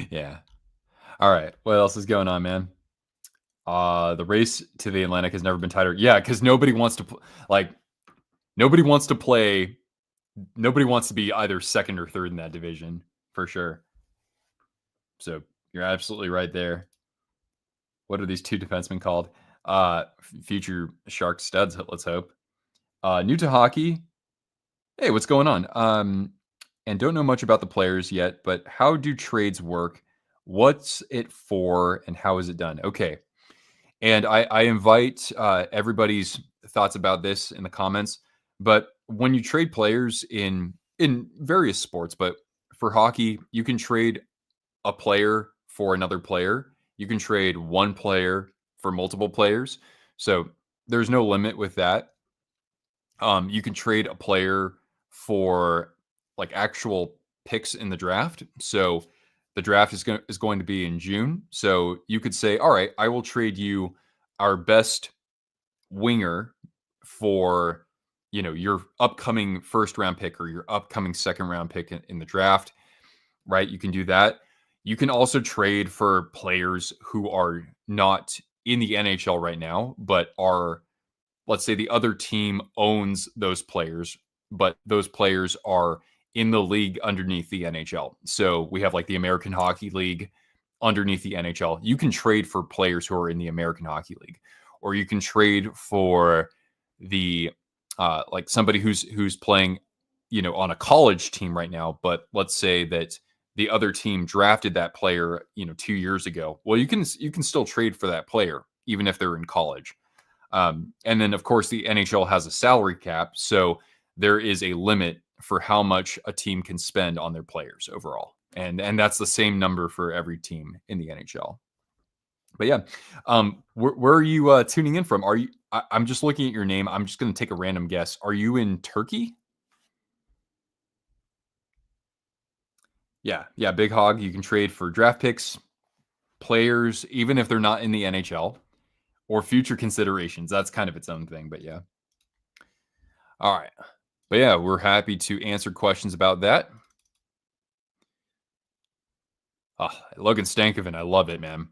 Yeah. All right. What else is going on, man? The race to the Atlantic has never been tighter. Yeah, because nobody wants to nobody wants to play. Nobody wants to be either second or third in that division for sure. So you're absolutely right there. What are these 2 defensemen called? Future Shark studs. Let's hope. New to hockey. Hey, what's going on? And don't know much about the players yet, but how do trades work? What's it for, and how is it done? Okay. And I invite everybody's thoughts about this in the comments. But when you trade players in various sports, but for hockey, you can trade a player for another player. You can trade one player for multiple players. So there's no limit with that. You can trade a player for like actual picks in the draft. So the draft is going to be in June. So you could say, all right, I will trade you our best winger for your upcoming first round pick or your upcoming second round pick in the draft, right? You can do that. You can also trade for players who are not in the NHL right now, but are, let's say the other team owns those players, but those players are in the league underneath the NHL. So we have like the American Hockey League underneath the NHL. You can trade for players who are in the American Hockey League, or you can trade for the like somebody who's playing, on a college team right now. But let's say that the other team drafted that player, 2 years ago. Well, you can still trade for that player even if they're in college. And then, of course, the NHL has a salary cap, so there is a limit for how much a team can spend on their players overall, and that's the same number for every team in the NHL. But yeah, where are you tuning in from? Are you? I'm just looking at your name. I'm just going to take a random guess. Are you in Turkey? Yeah, Big Hog. You can trade for draft picks, players, even if they're not in the NHL, or future considerations. That's kind of its own thing, but yeah. All right. But yeah, we're happy to answer questions about that. Logan Stankoven, I love it, man.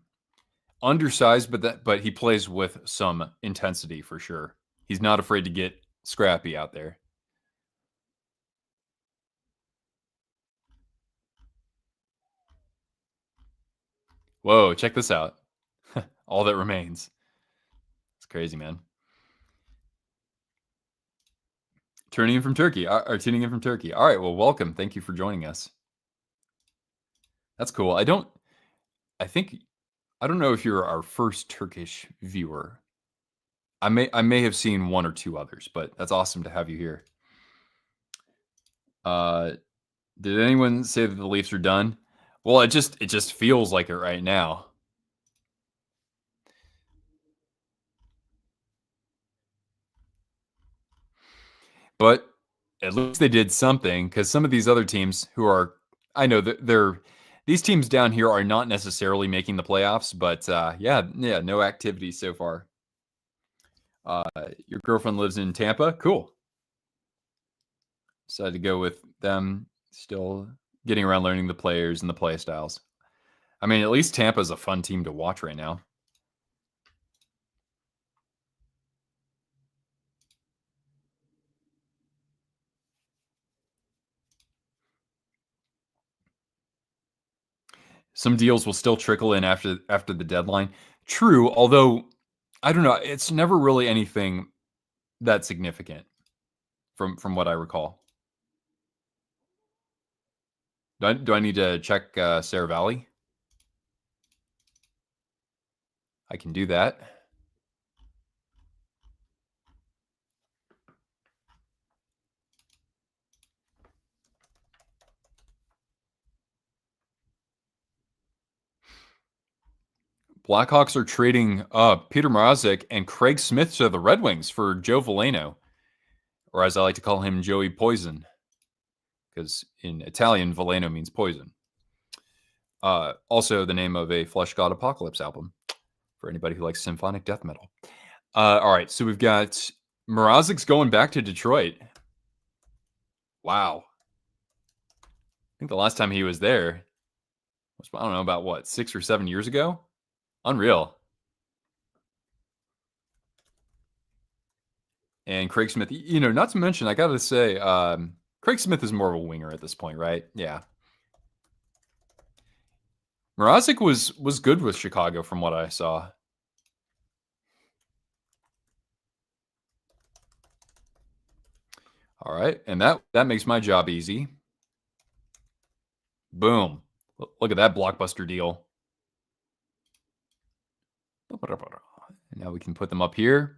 Undersized, but he plays with some intensity for sure. He's not afraid to get scrappy out there. Whoa, check this out. All that remains. It's crazy, man. Tuning in from Turkey. Tuning in from Turkey. All right, well, welcome. Thank you for joining us. That's cool. I don't know if you're our first Turkish viewer. I may have seen one or two others, but that's awesome to have you here. Did anyone say that the Leafs are done? Well, it just feels like it right now. But at least they did something, because some of these other teams who are, I know that these teams down here are not necessarily making the playoffs, but yeah, no activity so far. Your girlfriend lives in Tampa? Cool. Decided to go with them, still getting around learning the players and the play styles. I mean, at least Tampa's a fun team to watch right now. Some deals will still trickle in after the deadline. True, although I don't know, it's never really anything that significant from what I recall. Do I need to check Sarah Valley? I can do that. Blackhawks are trading Peter Mrazek and Craig Smith to the Red Wings for Joe Veleno, or as I like to call him, Joey Poison, because in Italian, Veleno means poison. Also, the name of a Flesh God Apocalypse album for anybody who likes symphonic death metal. All right, so we've got Mrazek's going back to Detroit. Wow. I think the last time he was there was, I don't know, about what, 6 or 7 years ago? Unreal. And Craig Smith, not to mention, I got to say, Craig Smith is more of a winger at this point, right? Yeah. Mrazek was good with Chicago from what I saw. All right, and that makes my job easy. Boom. Look at that blockbuster deal. Now we can put them up here.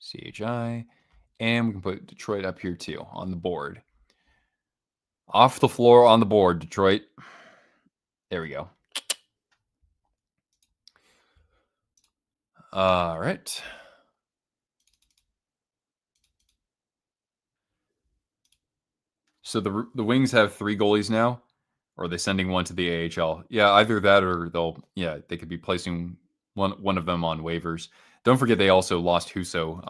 CHI. And we can put Detroit up here too on the board. Off the floor on the board, Detroit. There we go. All right. So the Wings have 3 goalies now, or are they sending one to the AHL? Yeah, either that or they could be placing one of them on waivers. Don't forget they also lost Huso,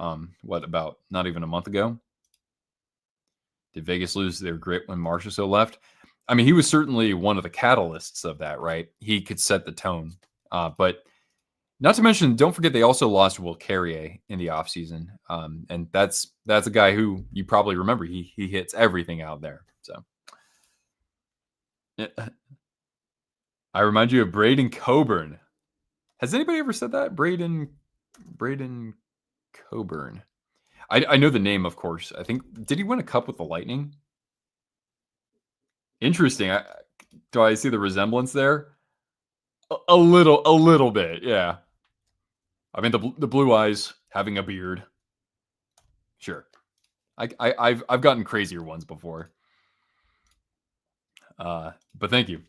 about not even a month ago? Did Vegas lose their grit when Marchand left? I mean, he was certainly one of the catalysts of that, right? He could set the tone. But not to mention, don't forget they also lost Will Carrier in the offseason. And that's a guy who you probably remember. He hits everything out there. So yeah. I remind you of Braden Coburn. Has anybody ever said that? Braden Coburn. I know the name, of course. I think did he win a cup with the Lightning? Interesting. Do I see the resemblance there? A little bit, yeah. I mean the blue eyes, having a beard. Sure. I've gotten crazier ones before. But thank you.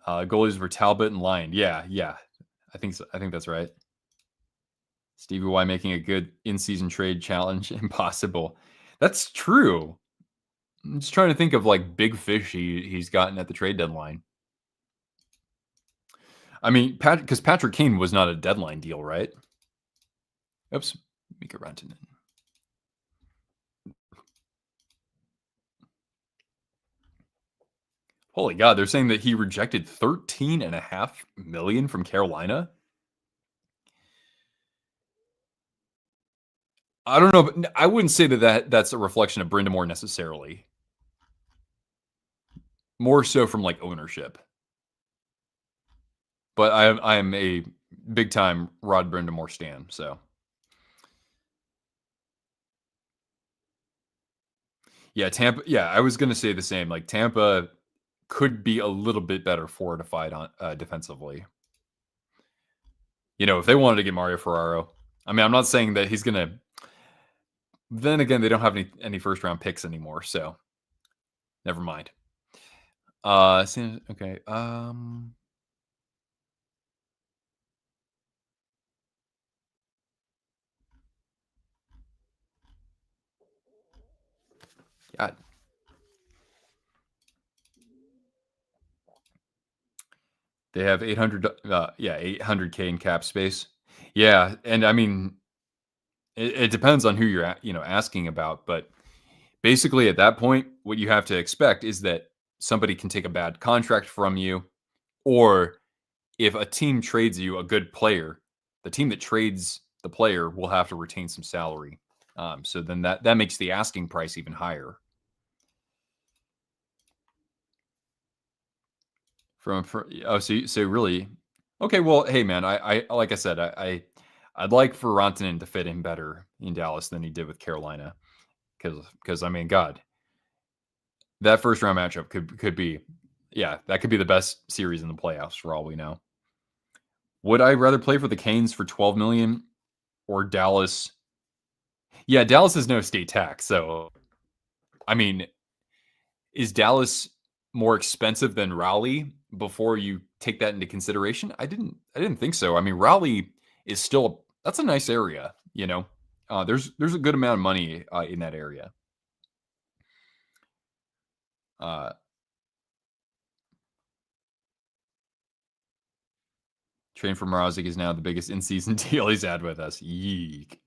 Goalies were Talbot and Lyon. Yeah. I think so. I think that's right. Stevie Y making a good in-season trade challenge impossible. That's true. I'm just trying to think of like big fish he's gotten at the trade deadline. I mean, because Patrick Kane was not a deadline deal, right? Oops, Mikko Rantanen. Holy God, they're saying that he rejected $13.5 million from Carolina. I don't know, but I wouldn't say that's a reflection of Brind'Amour necessarily. More so from like ownership. But I am a big time Rod Brind'Amour stan, so. Yeah, Tampa. Yeah, I was gonna say the same. Like Tampa could be a little bit better fortified on defensively. You know, if they wanted to get Mario Ferraro, I mean, I'm not saying that he's gonna. Then again, they don't have any first round picks anymore, so never mind. Okay. God. They have 800K in cap space. Yeah, and I mean, it depends on who you're asking about, but basically at that point, what you have to expect is that somebody can take a bad contract from you, or if a team trades you a good player, the team that trades the player will have to retain some salary. So then that makes the asking price even higher. So really, okay. Well, hey man, I like I said, I'd like for Rantanen to fit in better in Dallas than he did with Carolina, because I mean, God, that first round matchup could be, yeah, that could be the best series in the playoffs for all we know. Would I rather play for the Canes for 12 million or Dallas? Yeah, Dallas is no state tax, so I mean, is Dallas more expensive than Raleigh before you take that into consideration? I didn't think so. I mean, Raleigh is still that's a nice area, you know. There's a good amount of money in that area. Train for Mrazek is now the biggest in-season deal he's had with us. Yeek.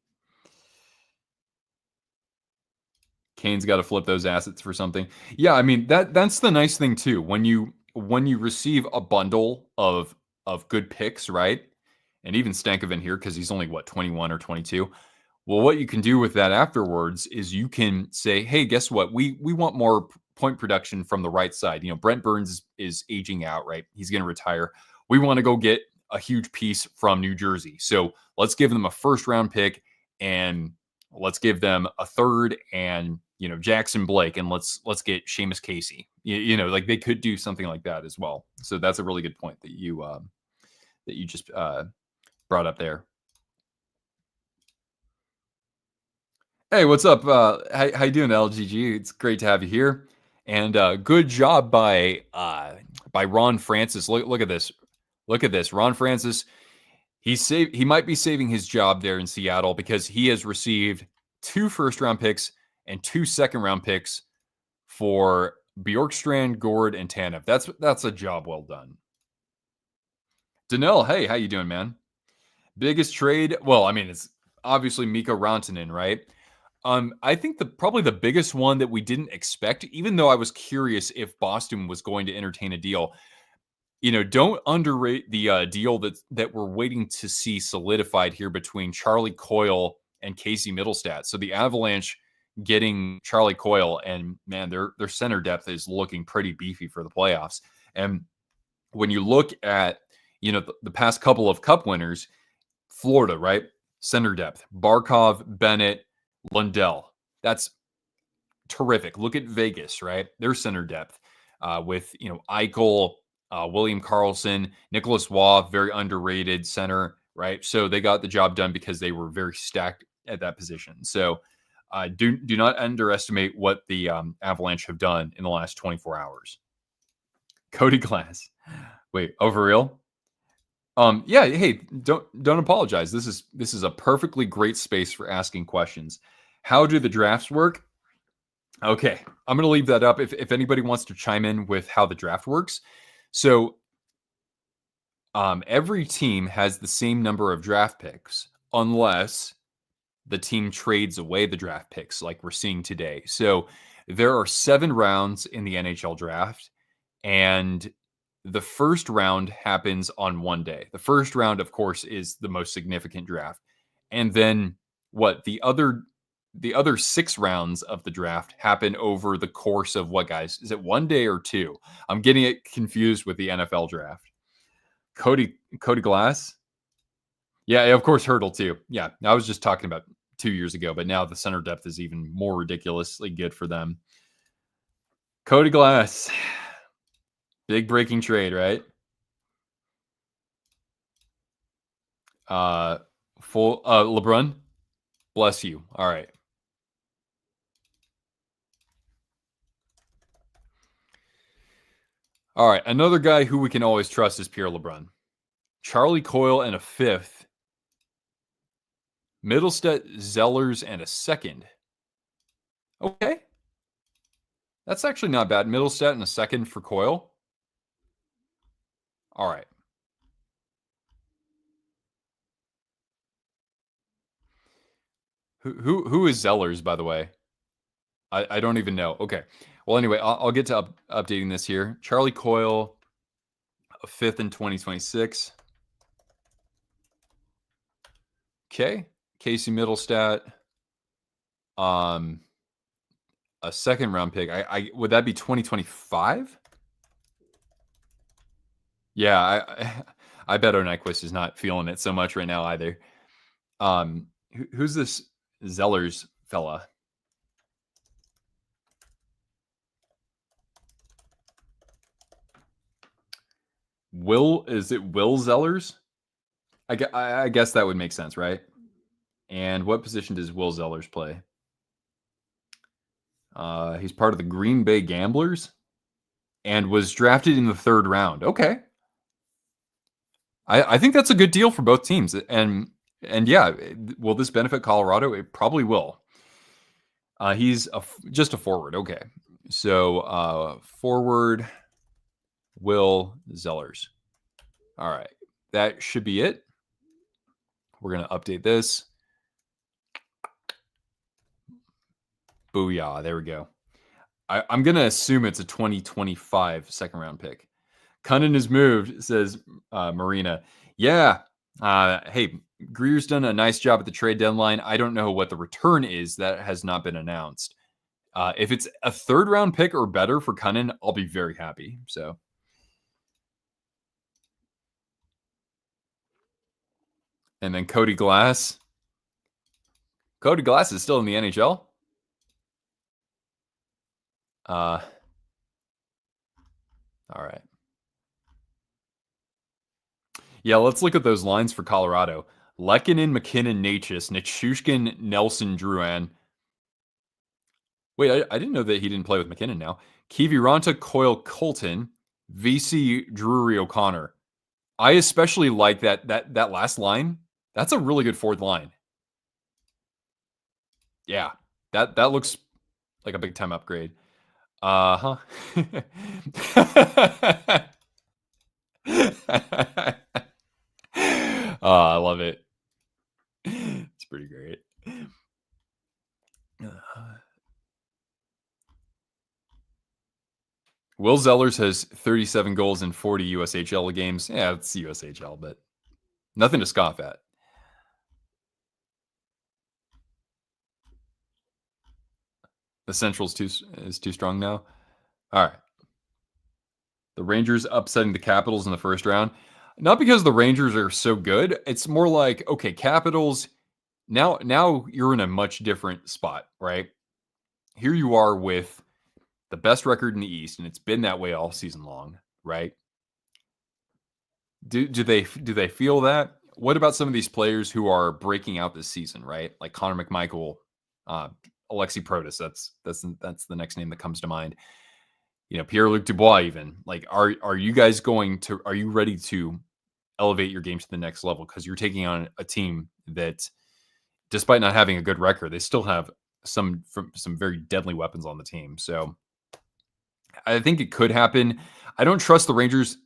Kane's got to flip those assets for something. Yeah, I mean that's the nice thing too. When you receive a bundle of good picks, right? And even Stankoven here because he's only 21 or 22. Well, what you can do with that afterwards is you can say, "Hey, guess what? We want more point production from the right side. You know, Brent Burns is aging out, right? He's going to retire. We want to go get a huge piece from New Jersey. So let's give them a first round pick and let's give them a third and Jackson Blake and let's get Seamus Casey. Like they could do something like that as well. So that's a really good point that you just brought up there. Hey, what's up? How you doing, LGG? It's great to have you here, and good job by Ron Francis. Look at this. Look at this. Ron Francis. He might be saving his job there in Seattle because he has received 2 first-round picks and 2 second-round picks for Bjorkstrand, Gord, and Tanev. That's a job well done. Danelle, hey, how you doing, man? Biggest trade? Well, I mean, it's obviously Mikko Rantanen, right? I think probably the biggest one that we didn't expect, even though I was curious if Boston was going to entertain a deal. Don't underrate the deal that we're waiting to see solidified here between Charlie Coyle and Casey Middlestat. So the Avalanche getting Charlie Coyle, and man, their center depth is looking pretty beefy for the playoffs. And when you look at the past couple of Cup winners, Florida, right? Center depth: Barkov, Bennett, Lundell. That's terrific. Look at Vegas, right? Their center depth with Eichel, William Karlsson, Nicholas Waugh, very underrated center, right? So they got the job done because they were very stacked at that position. So do not underestimate what the Avalanche have done in the last 24 hours. Cody Glass. Wait, over real? Yeah, hey, don't apologize. This is a perfectly great space for asking questions. How do the drafts work? Okay, I'm going to leave that up if anybody wants to chime in with how the draft works. So every team has the same number of draft picks unless the team trades away the draft picks like we're seeing today. So there are 7 rounds in the NHL draft, and the first round happens on one day. The first round, of course, is the most significant draft. And then the other 6 rounds of the draft happen over the course of what, guys? Is it 1 day or 2? I'm getting it confused with the NFL draft. Cody Glass? Yeah, of course, Hurdle too. Yeah, I was just talking about 2 years ago, but now the center depth is even more ridiculously good for them. Cody Glass. Big breaking trade, right? Full LeBron. Bless you. All right. All right. Another guy who we can always trust is Pierre LeBrun. Charlie Coyle and a 5th. Middlestat, Zellers, and a 2nd. Okay. That's actually not bad. Middlestat and a 2nd for Coyle. All right. Who is Zellers, by the way? I don't even know. Okay. Well, anyway, I'll get to updating this here. Charlie Coyle, a 5th in 2026. Okay. Casey Middlestat, a 2nd round pick. Would that be 2025? Yeah, I bet Nyquist is not feeling it so much right now either. Who's this Zellers fella? Is it Will Zellers? I guess that would make sense, right? And what position does Will Zellers play? He's part of the Green Bay Gamblers and was drafted in the 3rd round. Okay. I think that's a good deal for both teams. And yeah, will this benefit Colorado? It probably will. He's just a forward. Okay. So forward Will Zellers. All right. That should be it. We're going to update this. Booyah. There we go. I'm going to assume it's a 2025 2nd round pick. Cunnin is moved, says Marina. Yeah. Hey, Greer's done a nice job at the trade deadline. I don't know what the return is. That has not been announced. If it's a 3rd round pick or better for Cunnin, I'll be very happy. So. And then Cody Glass. Cody Glass is still in the NHL. All right. Yeah, let's look at those lines for Colorado. Lehkonen, McKinnon, Natchez, Nichushkin, Nelson, Drouin. Wait, I didn't know that he didn't play with McKinnon now. Kiviranta, Coyle, Colton, VC, Drury, O'Connor. I especially like that last line. That's a really good fourth line. Yeah, that looks like a big time upgrade. Uh-huh. Oh, I love it. It's pretty great. Will Zellers has 37 goals in 40 USHL games. Yeah, it's USHL, but nothing to scoff at. The Central's is too strong now. All right. The Rangers upsetting the Capitals in the first round. Not because the Rangers are so good. It's more like, okay, Capitals, now you're in a much different spot, right? Here you are with the best record in the East, and it's been that way all season long, right? Do they feel that? What about some of these players who are breaking out this season, right? Like Connor McMichael, uh, Alexi Protas. That's the next name that comes to mind. Pierre-Luc Dubois. Even like, are you guys are you ready to elevate your game to the next level? Because you're taking on a team that, despite not having a good record, they still have some very deadly weapons on the team. So I think it could happen. I don't trust the Rangers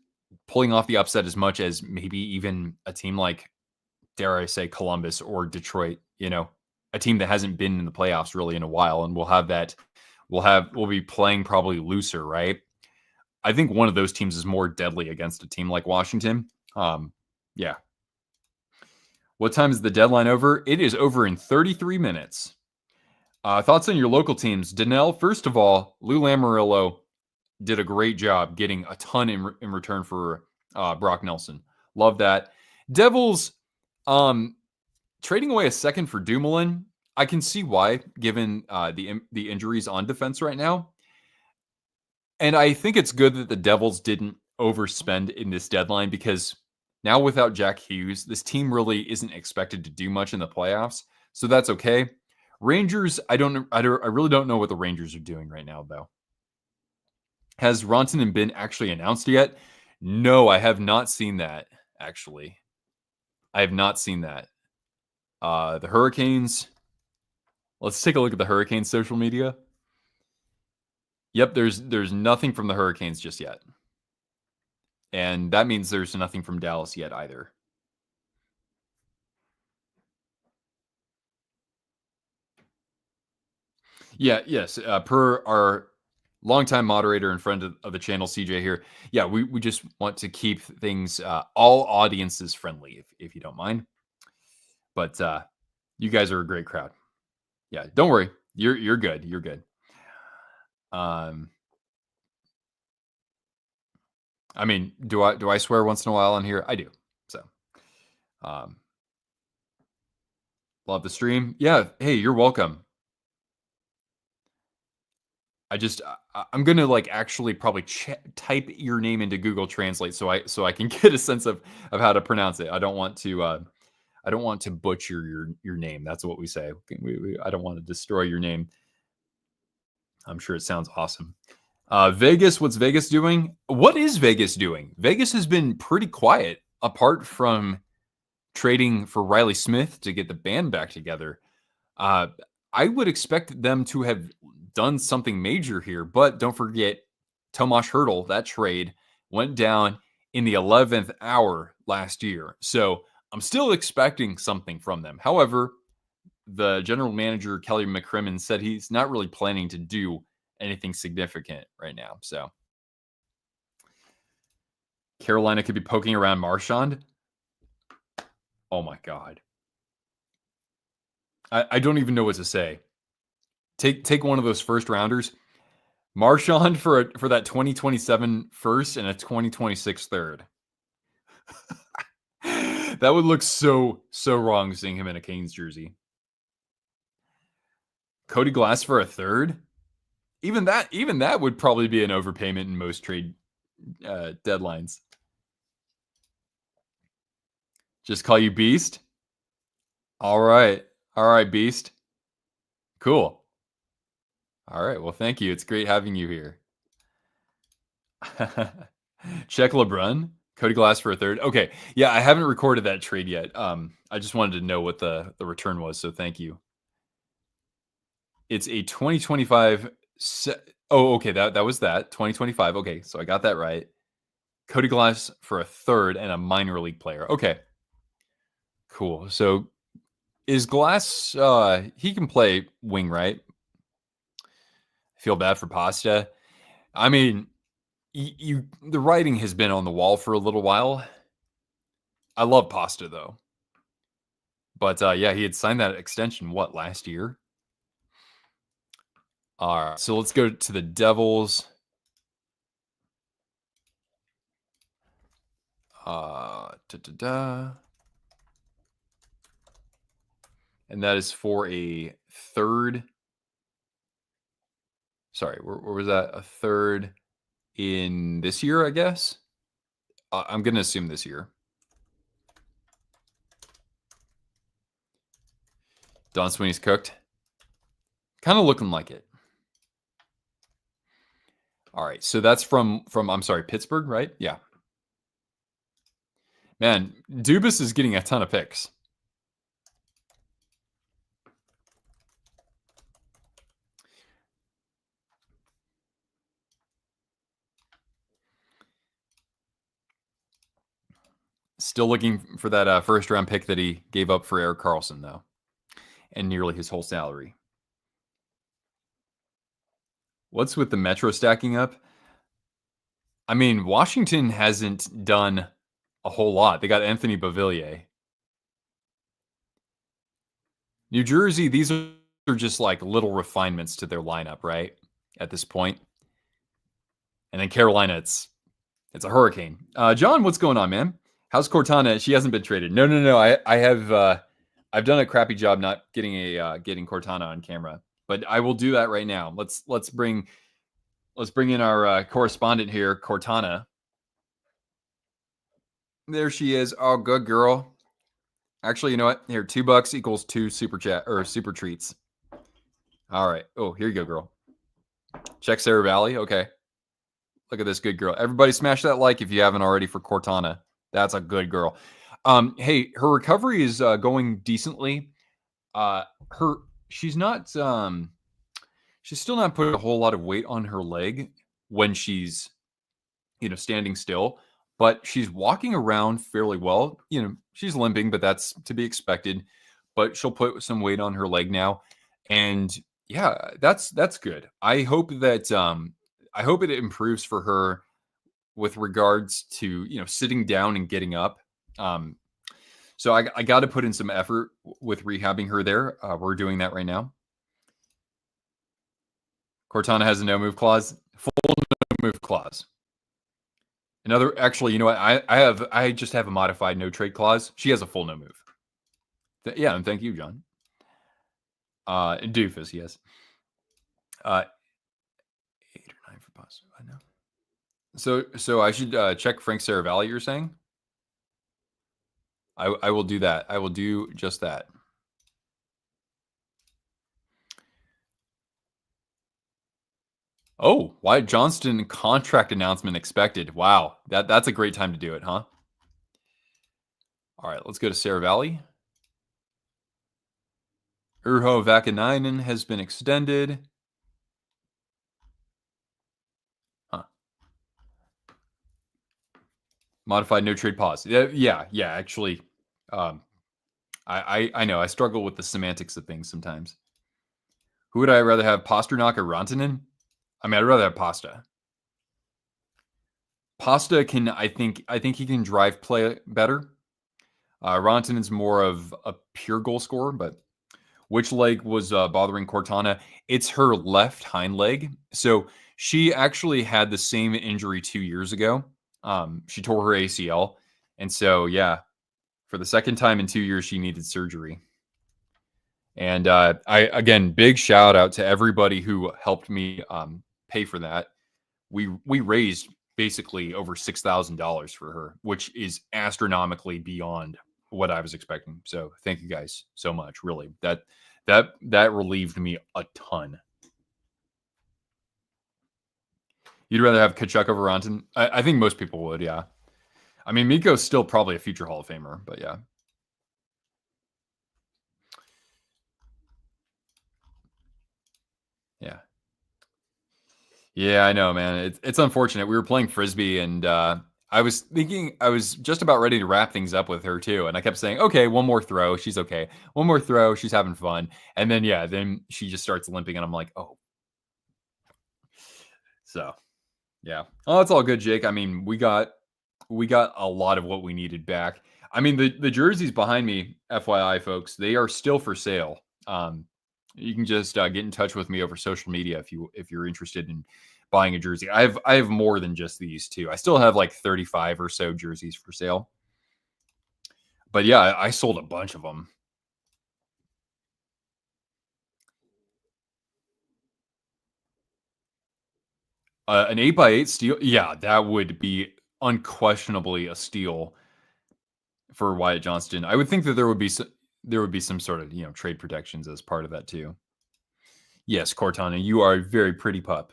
pulling off the upset as much as maybe even a team like, dare I say, Columbus or Detroit, a team that hasn't been in the playoffs really in a while. And we'll be playing probably looser, right? I think one of those teams is more deadly against a team like Washington. Yeah. What time is the deadline over? It is over in 33 minutes. Thoughts on your local teams? Danelle, first of all, Lou Lamoriello did a great job getting a ton in return for Brock Nelson. Love that. Devils, trading away a second for Dumoulin. I can see why, given the injuries on defense right now. And I think it's good that the Devils didn't overspend in this deadline, because now without Jack Hughes, this team really isn't expected to do much in the playoffs. So that's okay. Rangers, I really don't know what the Rangers are doing right now, though. Has Rantanen been actually announced yet? No, I have not seen that, actually. I have not seen that. The Hurricanes. Let's take a look at the Hurricanes social media. Yep, there's nothing from the Hurricanes just yet. And that means there's nothing from Dallas yet either. Yeah, yes. Per our longtime moderator and friend of the channel, CJ here. Yeah, we just want to keep things all audiences friendly, if you don't mind. But you guys are a great crowd. Yeah, don't worry. You're good. You're good. I mean, do I swear once in a while on here? I do. So, love the stream. Yeah. Hey, you're welcome. I'm gonna like actually probably type your name into Google Translate so I can get a sense of how to pronounce it. I don't want to butcher your name. That's what we say. I don't want to destroy your name. I'm sure it sounds awesome. Vegas, what's Vegas doing? What is Vegas doing? Vegas has been pretty quiet apart from trading for Riley Smith to get the band back together. I would expect them to have done something major here, but don't forget Tomas Hertl. That trade went down in the 11th hour last year. So I'm still expecting something from them. However, the general manager, Kelly McCrimmon, said he's not really planning to do anything significant right now. So Carolina could be poking around Marchand. Oh my God. I don't even know what to say. Take one of those first rounders. Marchand for that 2027 first and a 2026 third. That would look so wrong seeing him in a Canes jersey. Cody Glass for a third? Even that would probably be an overpayment in most trade deadlines. Just call you Beast? All right. All right, Beast. Cool. All right. Well, thank you. It's great having you here. Check LeBrun. Cody Glass for a third. Okay. Yeah, I haven't recorded that trade yet. I just wanted to know what the return was, so thank you. It's a 2025 oh, okay, that was that. 2025. Okay, so I got that right. Cody Glass for a third and a minor league player. Okay. Cool. So is Glass he can play wing, right? I feel bad for Pasta. I mean, the writing has been on the wall for a little while. I love Pasta though. But yeah, he had signed that extension last year? All right. So let's go to the Devils. And that is for a third. Sorry, where was that? A third in this year, I guess. I'm going to assume this year. Don Sweeney's cooked. Kind of looking like it. All right, so that's from I'm sorry, Pittsburgh, right? Yeah. Man, Dubas is getting a ton of picks. Still looking for that first round pick that he gave up for Erik Karlsson, though, and nearly his whole salary. What's with the Metro stacking up? I mean, Washington hasn't done a whole lot. They got Anthony Beauvillier. New Jersey, these are just like little refinements to their lineup, right? At this point. And then Carolina, it's a hurricane. John, what's going on, man? How's Cortana? She hasn't been traded. No. I have I've done a crappy job not getting Cortana on camera, but I will do that right now. Let's bring in our correspondent here, Cortana. There she is. Oh, good girl. Actually, you know what? Here, $2 equals 2 super chat or super treats. All right. Oh, here you go, girl. Check Sarah Valley. Okay. Look at this good girl. Everybody smash that like if you haven't already for Cortana. That's a good girl. Hey, her recovery is going decently. She's still not putting a whole lot of weight on her leg when she's, standing still, but she's walking around fairly well. She's limping, but that's to be expected. But she'll put some weight on her leg now, and yeah, that's good. I hope that it improves for her with regards to sitting down and getting up. So I got to put in some effort with rehabbing her there. We're doing that right now. Cortana has a no move clause, full no move clause. Actually, you know what? I just have a modified no trade clause. She has a full no move. Yeah, and thank you, John. Doofus, yes. 8 or 9 for positive. I know. So I should check Frank Saravalli, you're saying? I will do that. I will do just that. Oh, Wyatt Johnston contract announcement expected. Wow, that's a great time to do it, huh? All right, let's go to Saravalli. Urho Vakanainen has been extended. Huh. Modified no trade pause. Yeah. Actually, I know I struggle with the semantics of things sometimes. Who would I rather have, Pasternak or Rantanen? I mean, I'd rather have Pasta. Pasta can, I think he can drive play better. Rantanen's more of a pure goal scorer, but which leg was bothering Cortana? It's her left hind leg. So she actually had the same injury 2 years ago. She tore her ACL. And so, yeah, for the second time in 2 years, she needed surgery. And again, big shout out to everybody who helped me pay for that. We raised basically over $6,000 for her, which is astronomically beyond what I was expecting. So thank you guys so much. Really, that relieved me a ton. You'd rather have Kachuk over Rantanen? I think most people would, yeah. I mean, Mikko's still probably a future Hall of Famer, but yeah. Yeah. Yeah, I know, man. It's unfortunate. We were playing Frisbee and I was just about ready to wrap things up with her too. And I kept saying, okay, one more throw. She's okay. One more throw. She's having fun. And then, yeah, then she just starts limping and I'm like, oh. So, yeah. Oh, it's all good, Jake. I mean, we got a lot of what we needed back. I mean, the jerseys behind me, FYI, folks, they are still for sale. You can just get in touch with me over social media if you're interested in buying a jersey. I have more than just these two. I still have like 35 or so jerseys for sale. But yeah, I sold a bunch of them. An 8x8 steal, yeah, that would be unquestionably a steal for Wyatt Johnston. I would think that there would be some sort of trade protections as part of that too. Yes, Cortana, you are a very pretty pup.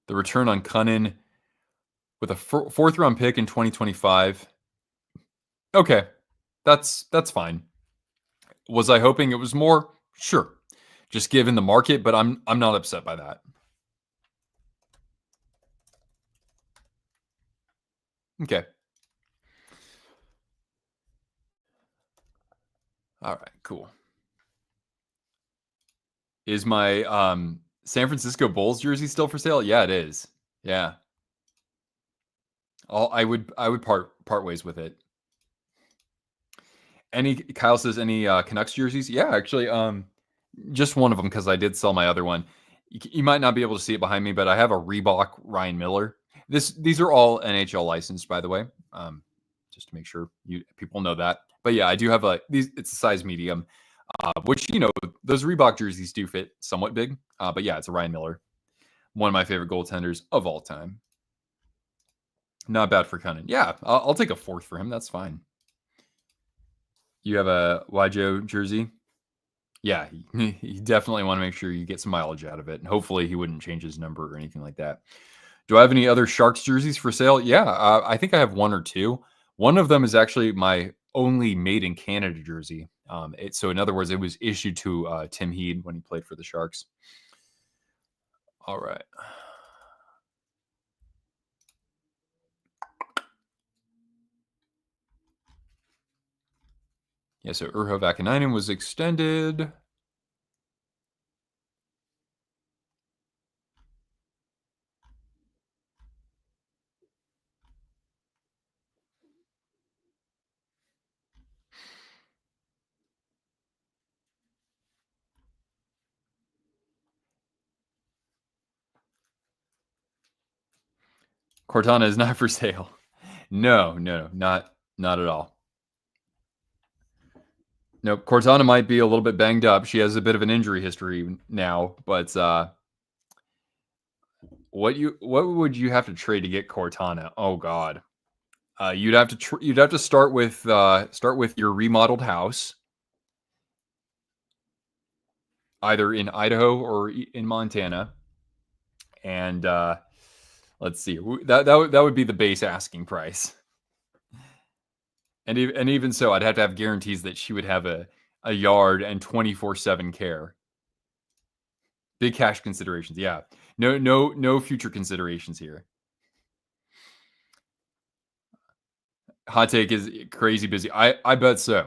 The return on Cunnin with a fourth round pick in 2025. Okay, that's fine. Was I hoping it was more? Sure. Just given the market, but I'm not upset by that. Okay. All right, cool. Is my San Francisco Bulls jersey still for sale? Yeah, it is. Yeah. I would part ways with it. Kyle says any Canucks jerseys? Yeah, actually, just one of them because I did sell my other one. You might not be able to see it behind me, but I have a Reebok Ryan Miller. These are all NHL licensed, by the way, just to make sure people know that. But yeah, I do have these. It's a size medium, which those Reebok jerseys do fit somewhat big. But yeah, it's a Ryan Miller, one of my favorite goaltenders of all time. Not bad for Cunnin. Yeah, I'll take a fourth for him. That's fine. You have a Yjo jersey? Yeah, you definitely want to make sure you get some mileage out of it. And hopefully he wouldn't change his number or anything like that. Do I have any other Sharks jerseys for sale? Yeah, I think I have one or two. One of them is actually my only made in Canada jersey. So in other words, it was issued to Tim Heed when he played for the Sharks. All right. Yeah, so Urho Vakanainen was extended. Cortana is not for sale. No, not at all. Nope. Cortana might be a little bit banged up. She has a bit of an injury history now, but what would you have to trade to get Cortana? Oh God, you'd have to start with your remodeled house, either in Idaho or in Montana, and let's see, that would be the base asking price. And even so, I'd have to have guarantees that she would have a yard and 24/7 care. Big cash considerations, yeah. No future considerations here. Hot take is crazy busy. I bet so.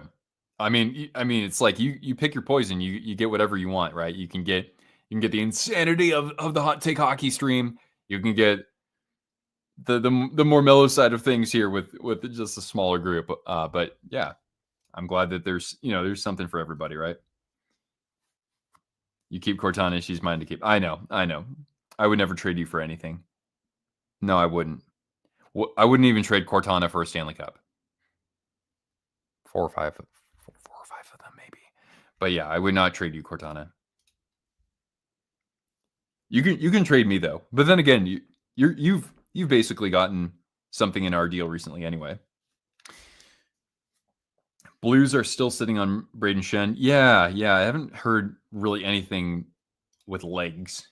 I mean, it's like you pick your poison. You get whatever you want, right? You can get the insanity of the hot take hockey stream. You can get the more mellow side of things here with just a smaller group. But yeah, I'm glad that there's something for everybody, right? You keep Cortana, she's mine to keep. I know. I would never trade you for anything. No, I wouldn't. I wouldn't even trade Cortana for a Stanley Cup. 4 or 5 of them, maybe. But yeah, I would not trade you Cortana. You can trade me though. But then again, you've basically gotten something in our deal recently anyway. Blues are still sitting on Braden Shen. Yeah, I haven't heard really anything with legs,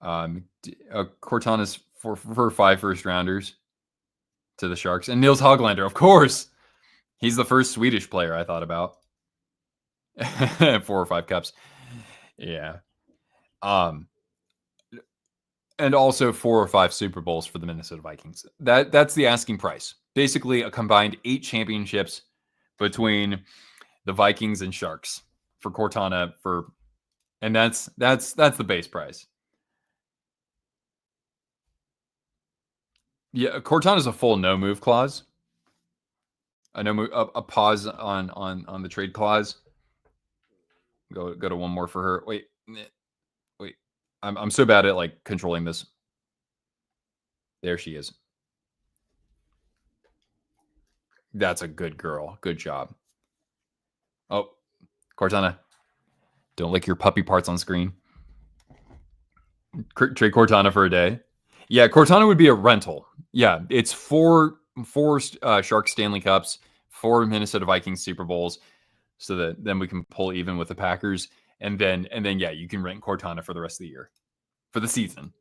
Cortana's for 5 first rounders to the Sharks. And Nils Hoglander, of course. He's the first Swedish player I thought about. 4 or 5 cups. Yeah. And also 4 or 5 Super Bowls for the Minnesota Vikings. That's the asking price. Basically, a combined 8 championships between the Vikings and Sharks for Cortana and that's the base price. Yeah, Cortana's a full no move clause. A no move, a pause on the trade clause. Go to one more for her. Wait. I'm so bad at like controlling this. There she is. That's a good girl. Good job. Oh, Cortana, don't lick your puppy parts on screen. Trade Cortana for a day. Yeah, Cortana would be a rental. Yeah, it's four Shark Stanley Cups, 4 Minnesota Vikings Super Bowls, so that then we can pull even with the Packers, and then yeah, you can rent Cortana for the rest of the year, for the season.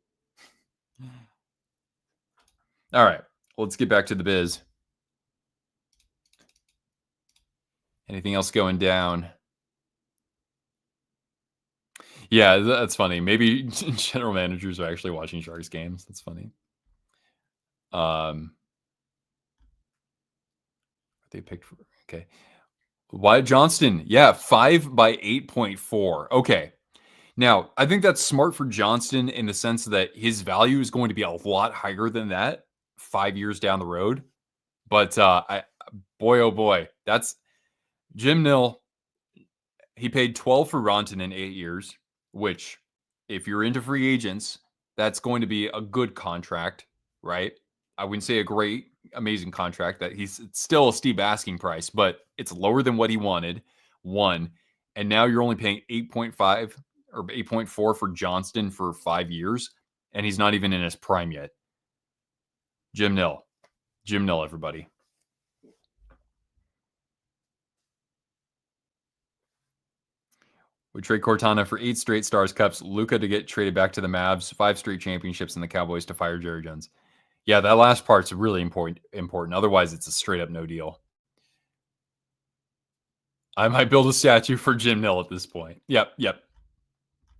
All right, let's get back to the biz. Anything else going down? Yeah, that's funny. Maybe general managers are actually watching Sharks games. That's funny. They picked for okay. Wyatt Johnston, yeah, 5 by 8.4. Okay. Now, I think that's smart for Johnston in the sense that his value is going to be a lot higher than that 5 years down the road. But boy, oh boy, that's Jim Nill. He paid 12 for Rantanen in 8 years, which, if you're into free agents, that's going to be a good contract, right? I wouldn't say a great, amazing contract. That it's still a steep asking price, but it's lower than what he wanted. One, and now you're only paying 8.5 or 8.4 for Johnston for 5 years, and he's not even in his prime yet. Jim Nill, everybody. We trade Cortana for 8 straight Stars Cups, Luka to get traded back to the Mavs, 5 straight championships, and the Cowboys to fire Jerry Jones. Yeah, that last part's really important. Otherwise, it's a straight up no deal. I might build a statue for Jim Nill at this point. Yep.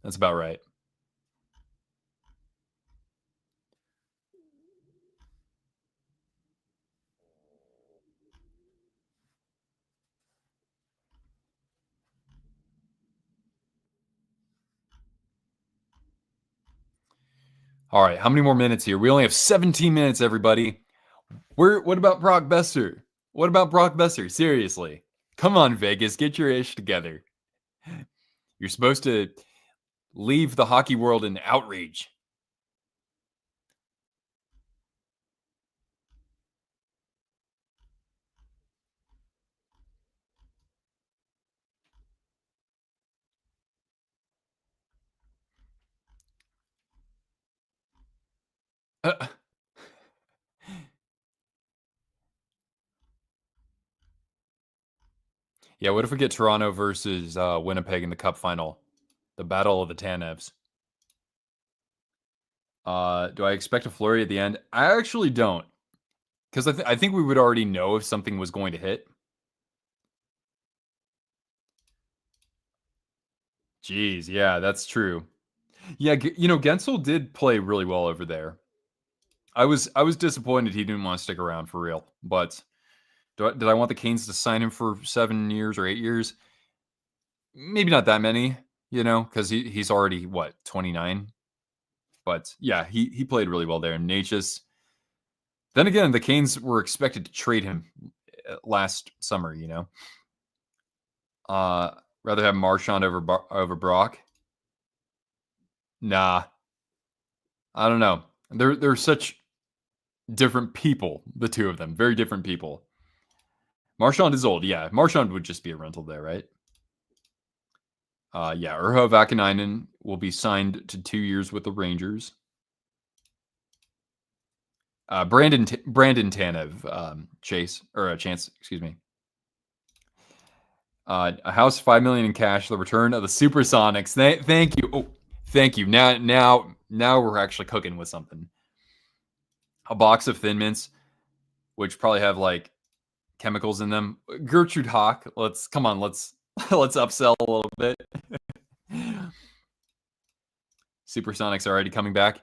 That's about right. All right, how many more minutes here? We only have 17 minutes, everybody. What about Brock Besser? What about Brock Besser? Seriously. Come on, Vegas, get your ish together. You're supposed to leave the hockey world in outrage. Yeah, what if we get Toronto versus Winnipeg in the Cup final? The Battle of the Tanevs. Do I expect a flurry at the end? I actually don't. Because I think we would already know if something was going to hit. Jeez, yeah, that's true. Yeah, Gensel did play really well over there. I was disappointed he didn't want to stick around for real. But did I want the Canes to sign him for 7 years or 8 years? Maybe not that many, because he's already 29. But yeah, he played really well there. And Natchez. Then again, the Canes were expected to trade him last summer. Rather have Marchand over Brock. Nah, I don't know. They're such different people, the two of them. Very different people. Marchand is old, yeah. Marchand would just be a rental there, right? Yeah, Urho Vakanainen will be signed to 2 years with the Rangers. Brandon Tanev, Chance, excuse me. A house, $5 million in cash. The return of the Supersonics. Thank you. Oh, thank you. Now we're actually cooking with something. A box of Thin Mints, which probably have like chemicals in them. Gertrude Hawk. Let's upsell a little bit. Supersonics already coming back.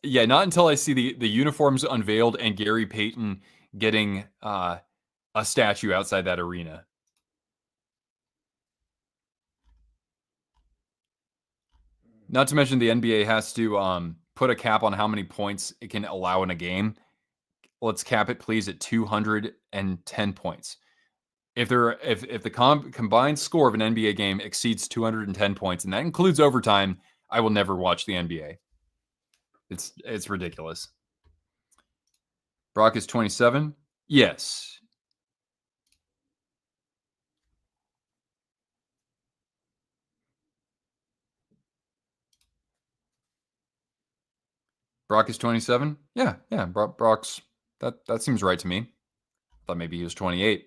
Yeah, not until I see the uniforms unveiled and Gary Payton getting a statue outside that arena. Not to mention the NBA has to put a cap on how many points it can allow in a game. Let's cap it, please, at 210 points. If the combined score of an NBA game exceeds 210 points, and that includes overtime, I will never watch the NBA. It's ridiculous. Brock is 27. Yes. Brock is 27. Yeah. Brock's that seems right to me. Thought maybe he was 28.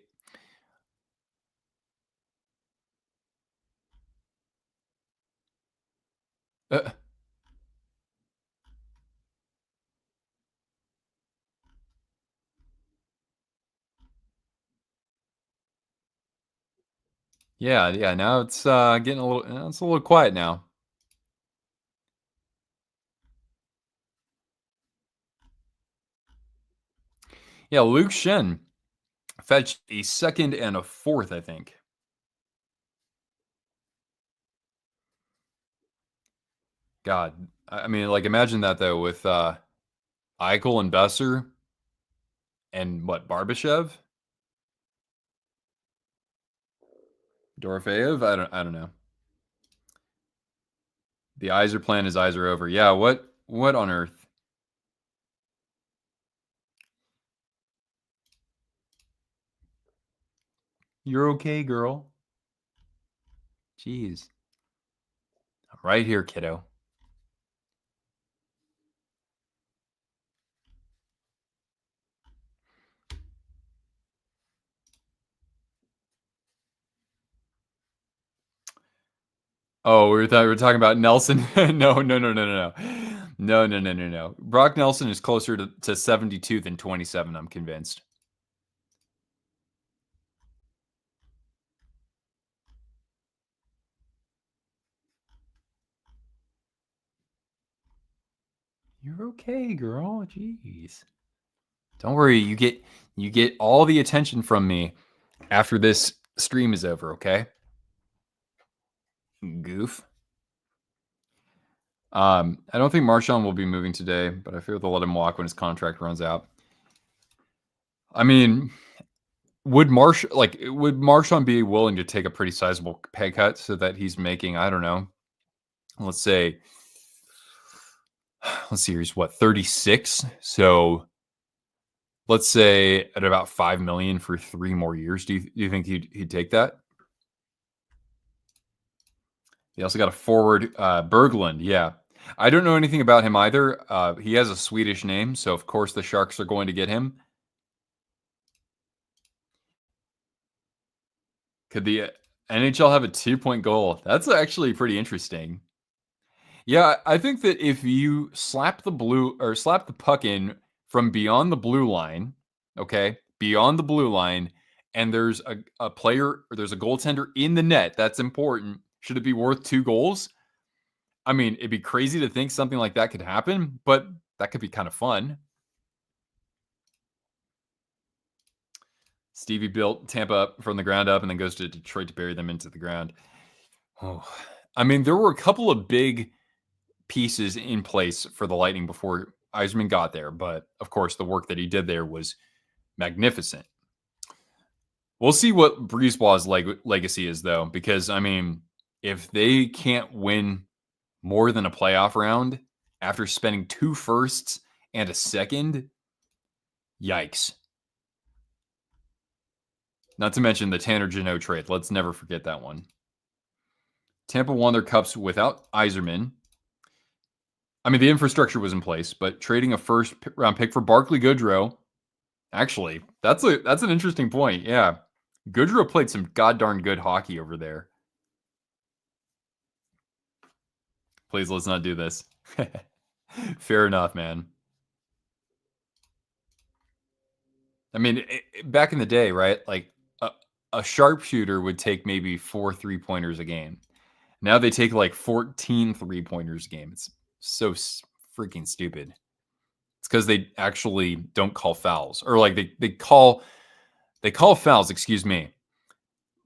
Yeah. Now it's getting it's a little quiet now. Yeah, Luke Shen fetched a second and a fourth, I think. God, I mean, like imagine that though with Eichel and Besser and what Barbashev, Dorofeev. I don't know. The eyes are playing, his eyes are over. Yeah, what on earth? You're okay, girl. Jeez. I'm right here, kiddo. Oh, we were talking about Nelson. No. Brock Nelson is closer to 72 than 27, I'm convinced. You're okay, girl. Jeez. Don't worry, you get all the attention from me after this stream is over, okay? Goof. I don't think Marchand will be moving today, but I fear they'll let him walk when his contract runs out. I mean, would Marchand be willing to take a pretty sizable pay cut so that he's making, I don't know, let's see, he's what, 36? So let's say at about $5 million for 3 more years. Do you think he'd take that? He also got a forward, Berglund. Yeah. I don't know anything about him either. He has a Swedish name, so of course the Sharks are going to get him. Could the NHL have a 2-point goal? That's actually pretty interesting. Yeah, I think that if you slap the puck in from beyond the blue line, okay, beyond the blue line, and there's a player or there's a goaltender in the net, that's important. Should it be worth 2 goals? I mean, it'd be crazy to think something like that could happen, but that could be kind of fun. Stevie built Tampa up from the ground up and then goes to Detroit to bury them into the ground. Oh, I mean, there were a couple of big pieces in place for the Lightning before Yzerman got there, but of course, the work that he did there was magnificent. We'll see what Brisebois' legacy is, though, because I mean, if they can't win more than a playoff round after spending 2 firsts and a second, yikes. Not to mention the Tanner Jeannot trade. Let's never forget that one. Tampa won their cups without Yzerman. I mean, the infrastructure was in place, but trading a first-round pick for Barclay Goodrow, actually, that's an interesting point. Yeah, Goodrow played some goddarn good hockey over there. Please, let's not do this. Fair enough, man. I mean, back in the day, right? Like a sharpshooter would take maybe 4 3-pointers a game. Now they take like 14 3-pointers a game. It's so freaking stupid. It's because they actually don't call fouls, or like they call fouls. Excuse me,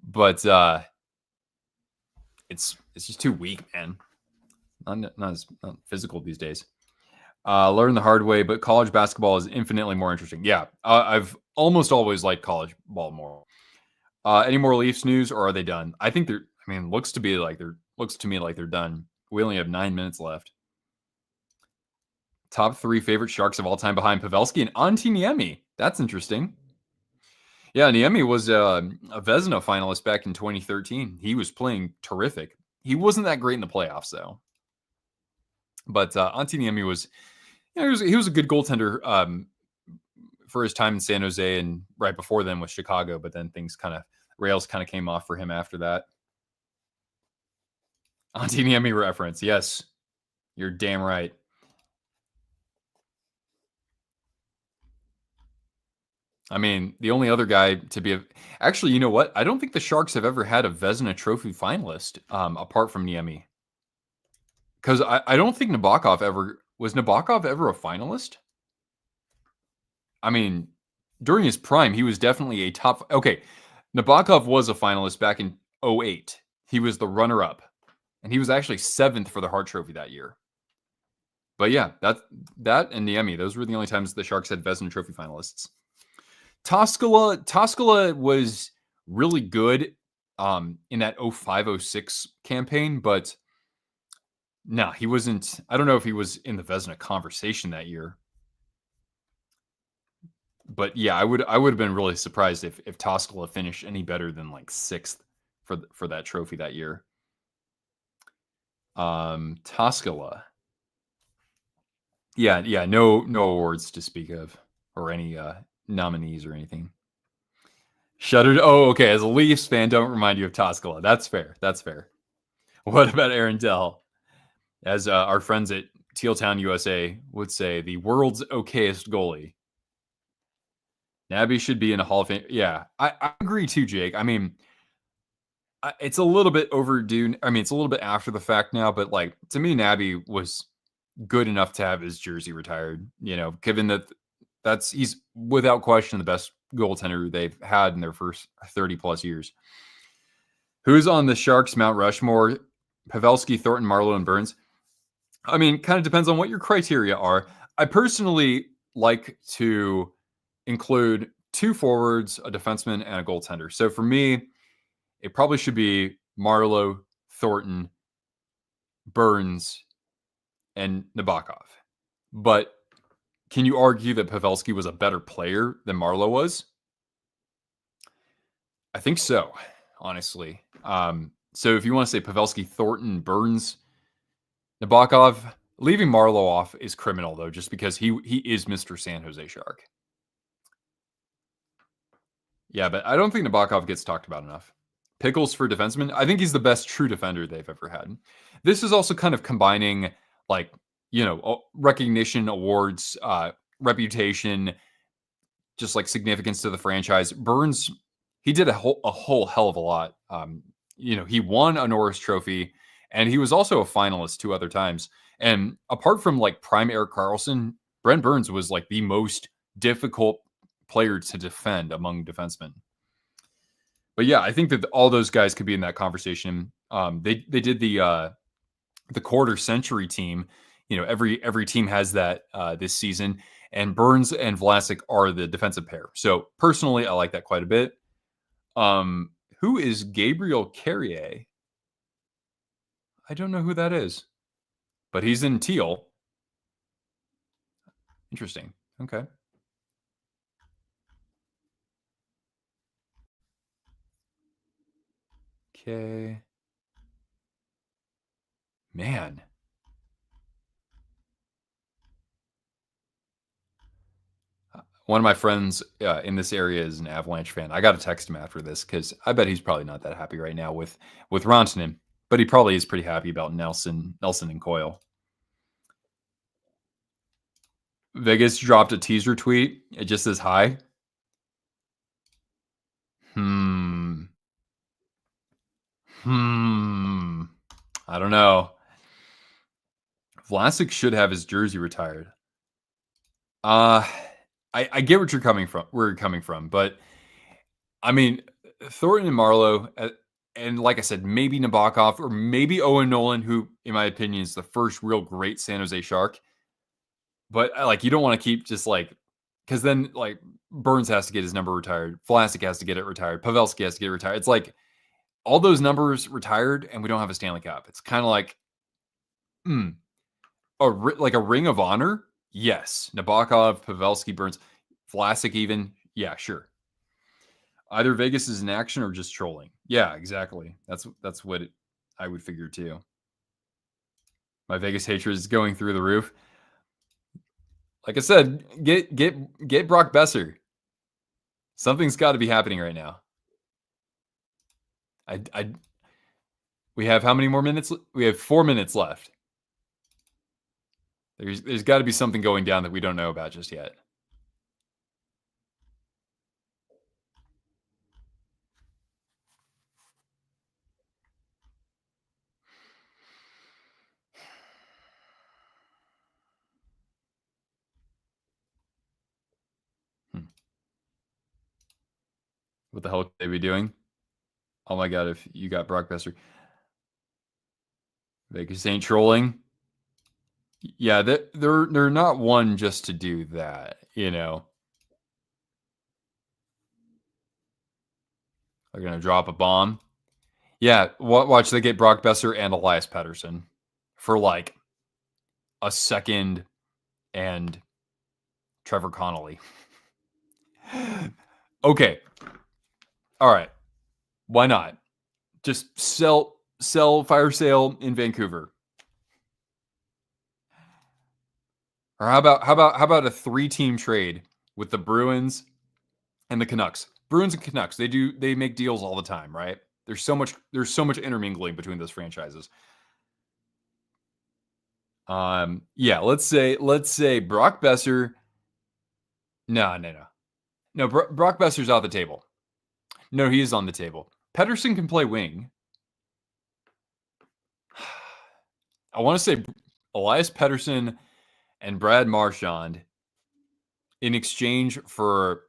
but it's just too weak, man. Not as physical these days. Learn the hard way, but college basketball is infinitely more interesting. Yeah, I've almost always liked college ball more. Any more Leafs news, or are they done? I think they're. I mean, looks to me like they're done. We only have 9 minutes left. Top 3 favorite Sharks of all time behind Pavelski and Antti Niemi. That's interesting. Yeah, Niemi was a Vezina finalist back in 2013. He was playing terrific. He wasn't that great in the playoffs, though. But Antti Niemi was, he was a good goaltender for his time in San Jose and right before then with Chicago. But then rails kind of came off for him after that. Antti Niemi reference, yes, you're damn right. I mean, the only other guy to be actually, you know what? I don't think the Sharks have ever had a Vezina Trophy finalist apart from Niemi. Because I don't think Nabokov ever was. Nabokov ever a finalist? I mean, during his prime, he was definitely a top. Okay, Nabokov was a finalist back in 08. He was the runner-up, and he was actually 7th for the Hart Trophy that year. But yeah, that and Niemi, those were the only times the Sharks had Vezina Trophy finalists. Toskala was really good in that 05-06 campaign, but no, he wasn't. I don't know if he was in the Vezina conversation that year. But yeah, I would have been really surprised if Toskala finished any better than like 6th for that trophy that year. Toskala. Yeah, no awards to speak of or any nominees or anything. Shuddered. Oh, okay. As a Leafs fan, don't remind you of Toskala. That's fair. What about Aaron Dell? As our friends at Teal Town, USA would say, the world's okayest goalie. Nabby should be in a Hall of Fame. Yeah, I agree too, Jake. I mean, it's a little bit overdue. I mean, it's a little bit after the fact now, but like to me, Nabby was good enough to have his jersey retired. Given that he's without question the best goaltender they've had in their first 30 plus years. Who's on the Sharks Mount Rushmore? Pavelski, Thornton, Marleau, and Burns. I mean, kind of depends on what your criteria are. I personally like to include 2 forwards, a defenseman, and a goaltender. So for me, it probably should be Marleau, Thornton, Burns, and Nabokov. But can you argue that Pavelski was a better player than Marleau was? I think so, honestly. So if you want to say Pavelski, Thornton, Burns, Nabokov, leaving Marleau off is criminal, though, just because he is Mr. San Jose Shark. Yeah, but I don't think Nabokov gets talked about enough. Pickles for defenseman. I think he's the best true defender they've ever had. This is also kind of combining, like, recognition, awards, reputation, just like significance to the franchise. Burns, he did a whole hell of a lot. He won a Norris Trophy, and he was also a finalist 2 other times. And apart from like prime Erik Karlsson, Brent Burns was like the most difficult player to defend among defensemen. But yeah, I think that all those guys could be in that conversation. They did the quarter century team. Every team has that this season, and Burns and Vlasic are the defensive pair. So personally, I like that quite a bit. Who is Gabriel Carrier? I don't know who that is, but he's in teal. Interesting. Okay. Okay. Man. One of my friends in this area is an Avalanche fan. I got to text him after this because I bet he's probably not that happy right now with Rantanen, but he probably is pretty happy about Nelson and Coyle. Vegas dropped a teaser tweet. It just says hi. I don't know. Vlasic should have his jersey retired. I get what you're coming from. Where you're coming from, but I mean, Thornton and Marlowe, and like I said, maybe Nabokov or maybe Owen Nolan, who, in my opinion, is the first real great San Jose Shark. But like, you don't want to keep just like, because then like Burns has to get his number retired, Vlasic has to get it retired, Pavelski has to get it retired. It's like all those numbers retired, and we don't have a Stanley Cup. It's kind of like, like a Ring of Honor. Yes, Nabokov, Pavelski, Burns, Vlasic, even. Yeah, sure. Either Vegas is in action or just trolling. Yeah, exactly. That's what I would figure too. My Vegas hatred is going through the roof. Like I said, get Brock Besser. Something's got to be happening right now. We have how many more minutes? We have 4 minutes left. There's got to be something going down that we don't know about just yet. What the hell could they be doing? Oh my god, if you got Brock Besser. Vegas ain't trolling. Yeah, they're not one just to do that, you know. They're gonna drop a bomb. Yeah, watch they get Brock Besser and Elias Pettersson for like a second and Trevor Connolly. Okay. All right. Why not? Just sell fire sale in Vancouver. Or how about a 3-team trade with the Bruins and the Canucks? Bruins and Canucks, they make deals all the time, right? There's so much intermingling between those franchises. Yeah, let's say Brock Besser. No, Brock Besser's off the table. No, he is on the table. Pettersson can play wing. I want to say Elias Pettersson and Brad Marchand in exchange for,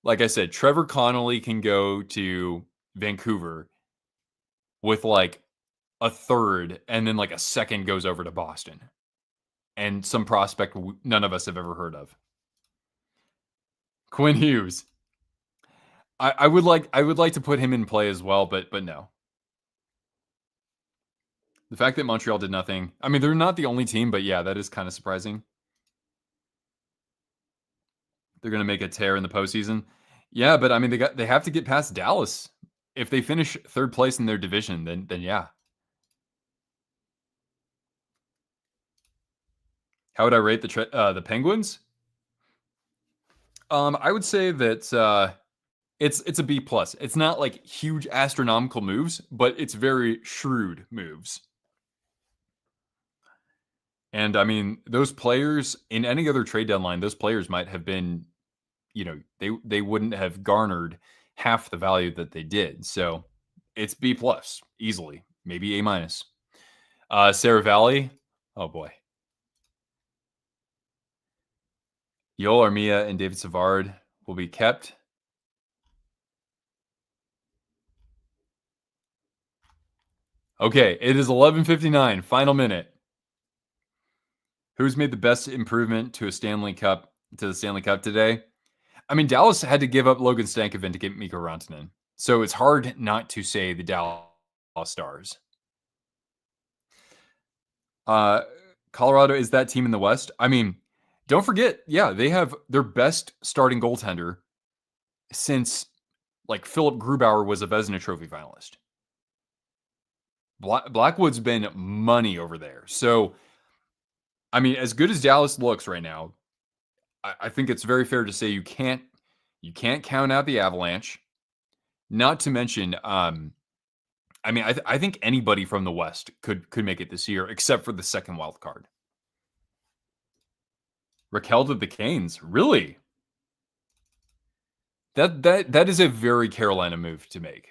like I said, Trevor Connolly can go to Vancouver with like a third, and then like a second goes over to Boston, and some prospect none of us have ever heard of. Quinn Hughes. I would like to put him in play as well, but no. The fact that Montreal did nothing. I mean, they're not the only team, but yeah, that is kind of surprising. They're going to make a tear in the postseason. Yeah, but I mean, they have to get past Dallas. If they finish third place in their division, then yeah. How would I rate the Penguins? I would say that it's a B plus. It's not like huge astronomical moves, but it's very shrewd moves. And I mean, those players in any other trade deadline, those players might have been, you know, they wouldn't have garnered half the value that they did. So it's B plus easily, maybe A minus. Sarah Valley, oh boy. Yoel Armia and David Savard will be kept. Okay, it is 11:59, final minute. Who's made the best improvement to the Stanley Cup today? I mean, Dallas had to give up Logan Stankoven to get Mikko Rantanen. So it's hard not to say the Dallas Stars. Colorado is that team in the West. I mean, don't forget, yeah, they have their best starting goaltender since like Philip Grubauer was a Vezina Trophy finalist. Blackwood's been money over there. So, I mean, as good as Dallas looks right now, I think it's very fair to say you can't count out the Avalanche. Not to mention, I mean, I think anybody from the West could make it this year, except for the second wild card. Raquel to the Canes, really? That is a very Carolina move to make.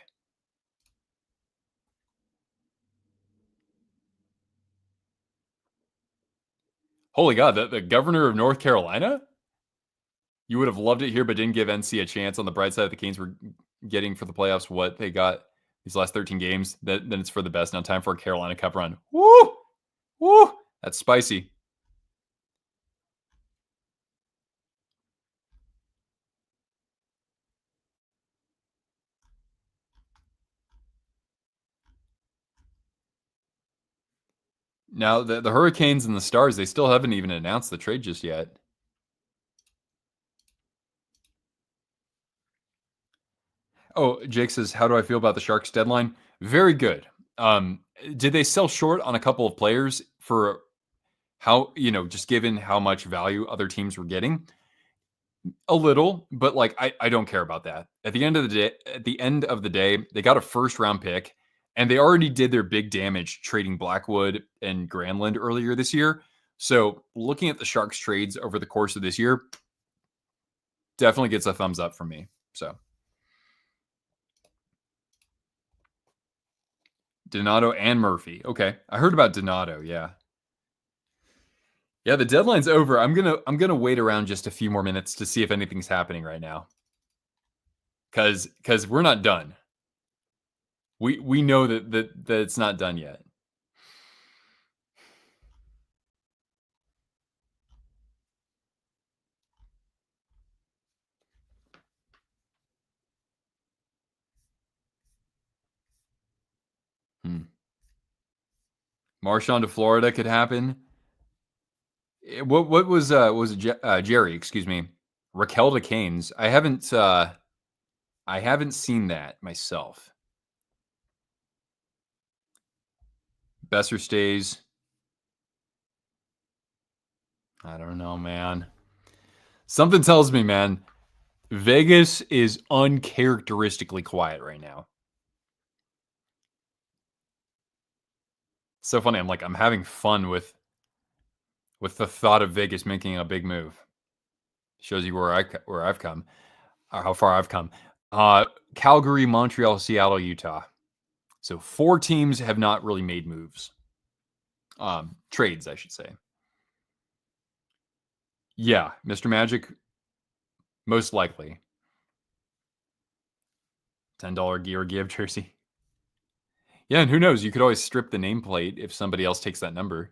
Holy God, the governor of North Carolina? You would have loved it here, but didn't give NC a chance. On the bright side, the Canes were getting for the playoffs what they got these last 13 games. Then it's for the best. Now time for a Carolina Cup run. Woo! Woo! That's spicy. Now, the Hurricanes and the Stars, they still haven't even announced the trade just yet. Oh, Jake says, how do I feel about the Sharks deadline? Very good. Did they sell short on a couple of players for how, just given how much value other teams were getting? A little, but like I don't care about that. At the end of the day, they got a first round pick and they already did their big damage trading Blackwood and Granlund earlier this year. So looking at the Sharks trades over the course of this year definitely gets a thumbs up from me. So Donato and Murphy. Okay. I heard about Donato, yeah. Yeah, the deadline's over. I'm gonna wait around just a few more minutes to see if anything's happening right now. Cause we're not done. We know that it's not done yet. Marchand to Florida could happen. What was it Jerry? Excuse me, Raquel to Canes. I haven't seen that myself. Besser stays. I don't know, man. Something tells me, man, Vegas is uncharacteristically quiet right now. So funny. I'm having fun with the thought of Vegas making a big move. Shows you where I've come, or how far I've come. Calgary, Montreal, Seattle, Utah. So 4 teams have not really made moves. Trades, I should say. Yeah, Mr. Magic, most likely. $10 gear give jersey. Yeah, and who knows? You could always strip the nameplate if somebody else takes that number.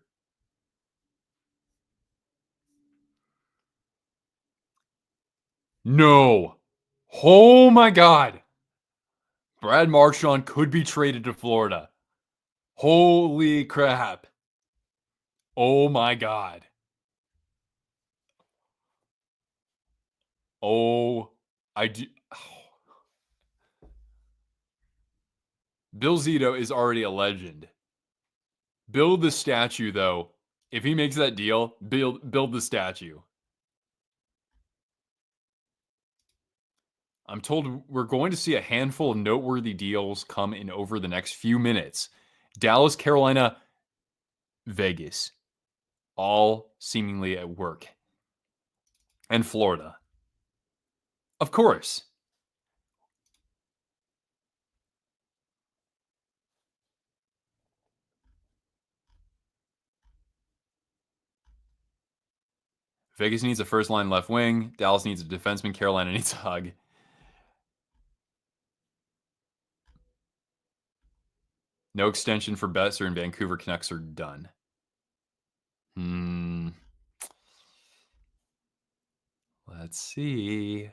No. Oh my God. Brad Marchand could be traded to Florida. Holy crap. Oh my God. Oh, I do. Oh. Bill Zito is already a legend. Build the statue, though. If he makes that deal, build the statue. I'm told we're going to see a handful of noteworthy deals come in over the next few minutes. Dallas, Carolina, Vegas, all seemingly at work. And Florida. Of course. Vegas needs a first line left wing. Dallas needs a defenseman. Carolina needs a hug. No extension for Besser, and Vancouver Canucks are done. Let's see.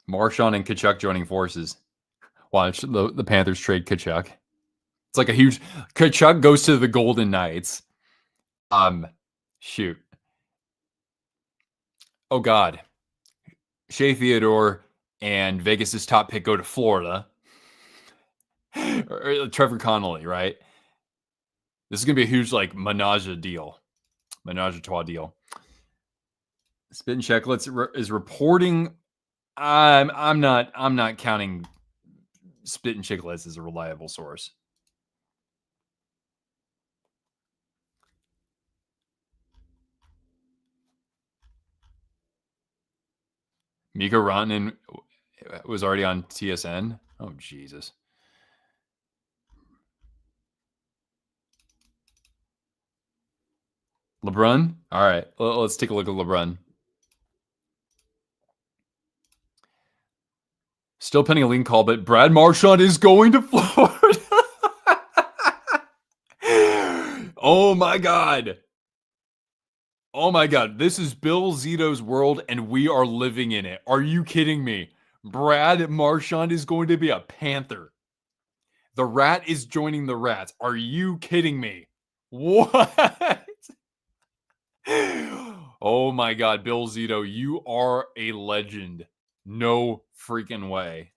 Marchand and Tkachuk joining forces. Watch the Panthers trade Tkachuk. It's like a huge Tkachuk goes to the Golden Knights. Shoot. Oh God. Shea Theodore and Vegas's top pick go to Florida. or Trevor Connolly, right? This is gonna be a huge like menage a trois deal. Spit and Checklets is reporting. I'm not counting Spit and Chicklets as a reliable source. Mikko Rantanen was already on TSN. Oh, Jesus. LeBron? All right. Let's take a look at LeBron. Still pending a lean call, but Brad Marchand is going to Florida. Oh, my God. Oh, my God. This is Bill Zito's world, and we are living in it. Are you kidding me? Brad Marchand is going to be a Panther. The Rat is joining the Rats. Are you kidding me? What? Oh my God, Bill Zito, you are a legend. No freaking way.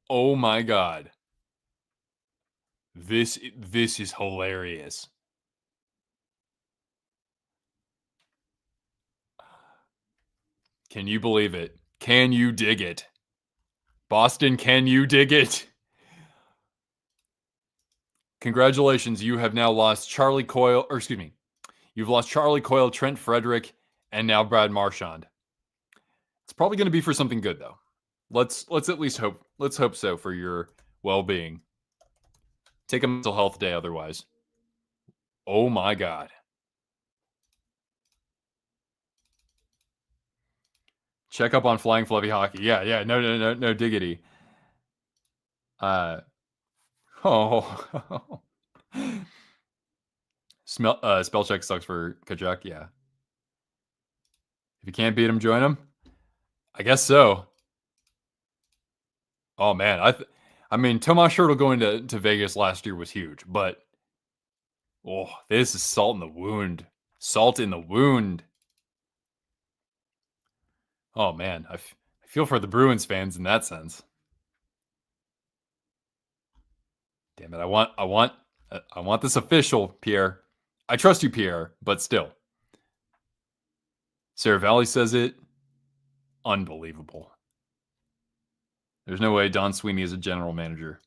Oh my God. This is hilarious. Can you believe it? Can you dig it? Boston, can you dig it? Congratulations, you have now lost Charlie Coyle, or excuse me, you've lost Charlie Coyle, Trent Frederick, and now Brad Marchand. It's probably going to be for something good though. Let's at least hope. Let's hope so for your well-being. Take a mental health day otherwise. Oh my God. Check up on Flying Fluffy Hockey. Yeah. No diggity. Oh. Spell check sucks for Kachuk. Yeah. If you can't beat him, join him. I guess so. Oh man, I mean, Tomas Hertl going to Vegas last year was huge, but this is salt in the wound. Salt in the wound. Oh man, I feel for the Bruins fans in that sense. Damn it! I want this official, Pierre. I trust you, Pierre, but still. Sarah Valley says it. Unbelievable. There's no way Don Sweeney is a general manager.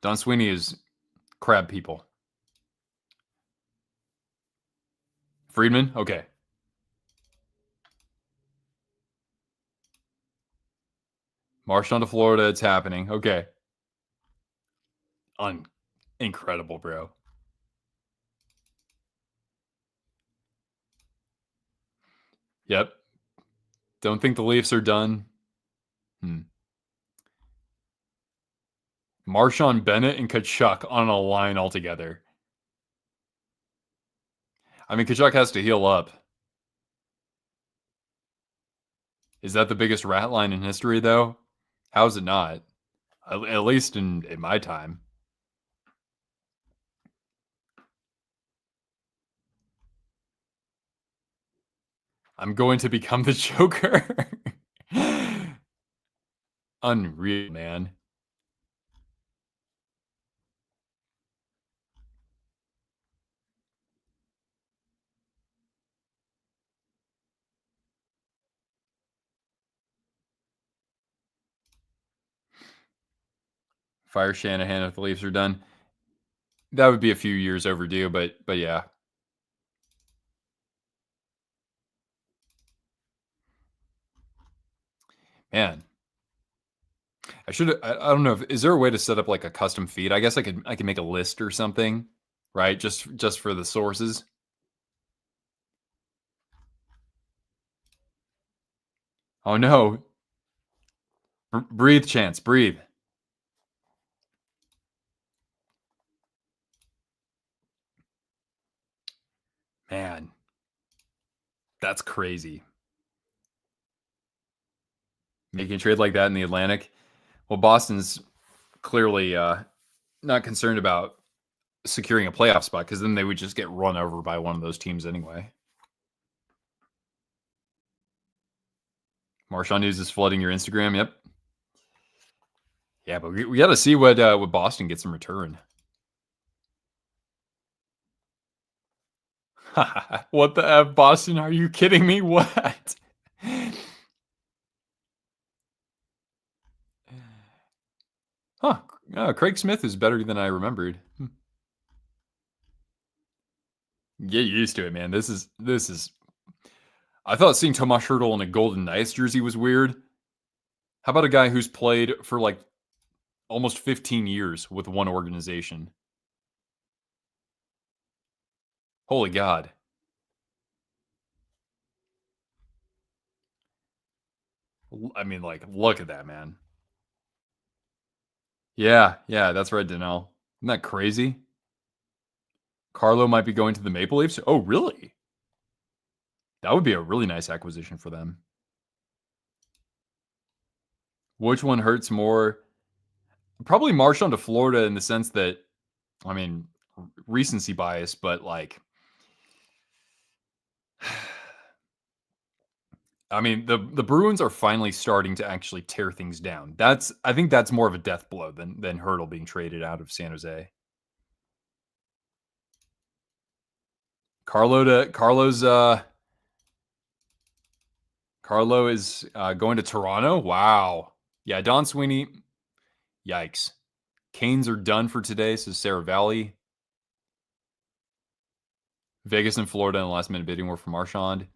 Don Sweeney is crab people. Friedman? Okay. Marchand to Florida, it's happening. Okay. Incredible, bro. Yep. Don't think the Leafs are done. Marchand, Bennett, and Kachuk on a line altogether. I mean, Kachuk has to heal up. Is that the biggest rat line in history, though? How is it not? At least in my time. I'm going to become the Joker. Unreal, man. Fire Shanahan if the Leafs are done. That would be a few years overdue, but yeah. Man. I don't know, is there a way to set up like a custom feed? I guess I could make a list or something, right? Just for the sources. Oh no. Breathe, Chance, breathe. Man. That's crazy. Making a trade like that in the Atlantic. Well, Boston's clearly not concerned about securing a playoff spot because then they would just get run over by one of those teams anyway. Marchand news is flooding your Instagram. Yep. Yeah, but we got to see what Boston gets in return. What the F, Boston? Are you kidding me? What? Huh. Craig Smith is better than I remembered. Get used to it, man. This is. I thought seeing Tomas Hertl in a Golden Knights jersey was weird. How about a guy who's played for like almost 15 years with one organization? Holy God. I mean, like, look at that, man. Yeah, that's right, Donnell. Isn't that crazy? Carlo might be going to the Maple Leafs. Oh, really? That would be a really nice acquisition for them. Which one hurts more? Probably Marchand to Florida in the sense that, I mean, recency bias, but like, I mean, the Bruins are finally starting to actually tear things down. I think that's more of a death blow than Hertl being traded out of San Jose. Carlo is going to Toronto. Wow. Yeah, Don Sweeney. Yikes. Canes are done for today, says Sarah Valley. Vegas and Florida in the last minute bidding war for Marchand.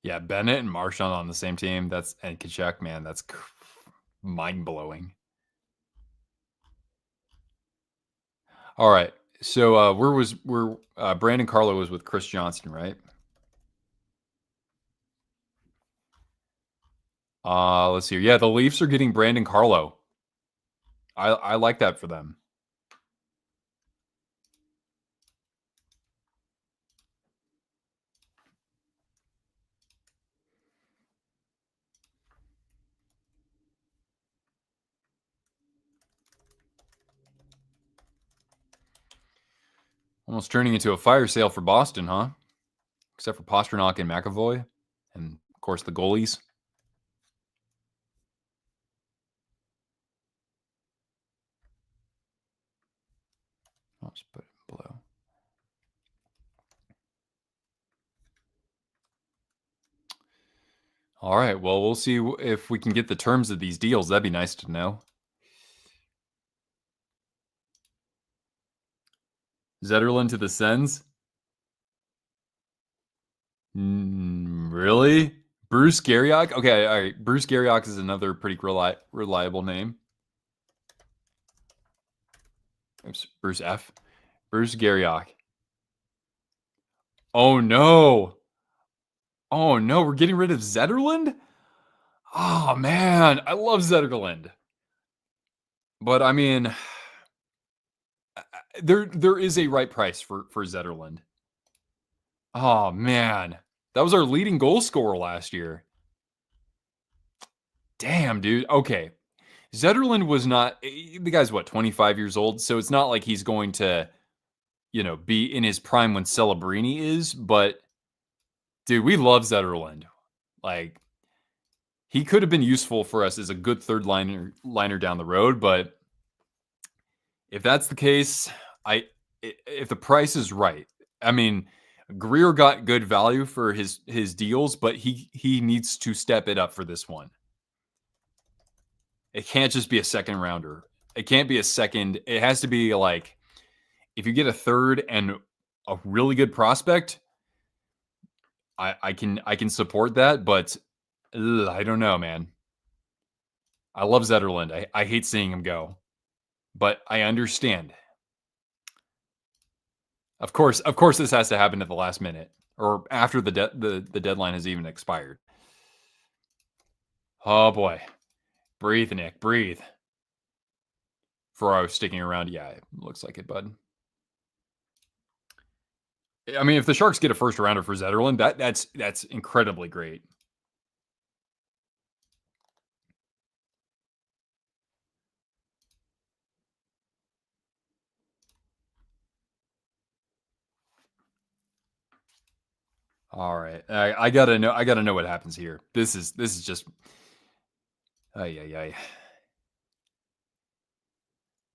Yeah, Bennett and Marchand on the same team. And Kachuk, man, that's mind blowing. All right. So Brandon Carlo was with Chris Johnston, right? Let's see. Yeah, the Leafs are getting Brandon Carlo. I like that for them. Almost turning into a fire sale for Boston, huh? Except for Pastrnak and McAvoy, and of course the goalies. I'll just put it below. All right. Well, we'll see if we can get the terms of these deals. That'd be nice to know. Zetterlund to the Sens. Really? Bruce Garriock? Okay, all right. Bruce Garriock is another pretty reliable name. Oops, Bruce F. Bruce Garriock. Oh no. Oh no, we're getting rid of Zetterlund? Oh man, I love Zetterlund. But I mean, there is a right price for Zetterlund. Oh man. That was our leading goal scorer last year. Damn, dude. Okay. Zetterlund was not the guy's what, 25 years old, so it's not like he's going to, be in his prime when Celebrini is, but dude, we love Zetterlund. Like, he could have been useful for us as a good third liner down the road, but if that's the case, if the price is right, I mean, Greer got good value for his deals, but he needs to step it up for this one. It can't just be a second rounder. It can't be a second. It has to be like, if you get a third and a really good prospect, I can support that, but I don't know, man. I love Zetterlund. I hate seeing him go, but I understand. Of course, this has to happen at the last minute or after the deadline has even expired. Oh boy, breathe, Nick, breathe. Ferraro sticking around. Yeah, it looks like it, bud. I mean, if the Sharks get a first rounder for Zetterlund, that's incredibly great. All right, I gotta know. I gotta know what happens here. This is just. Ay, ay, ay.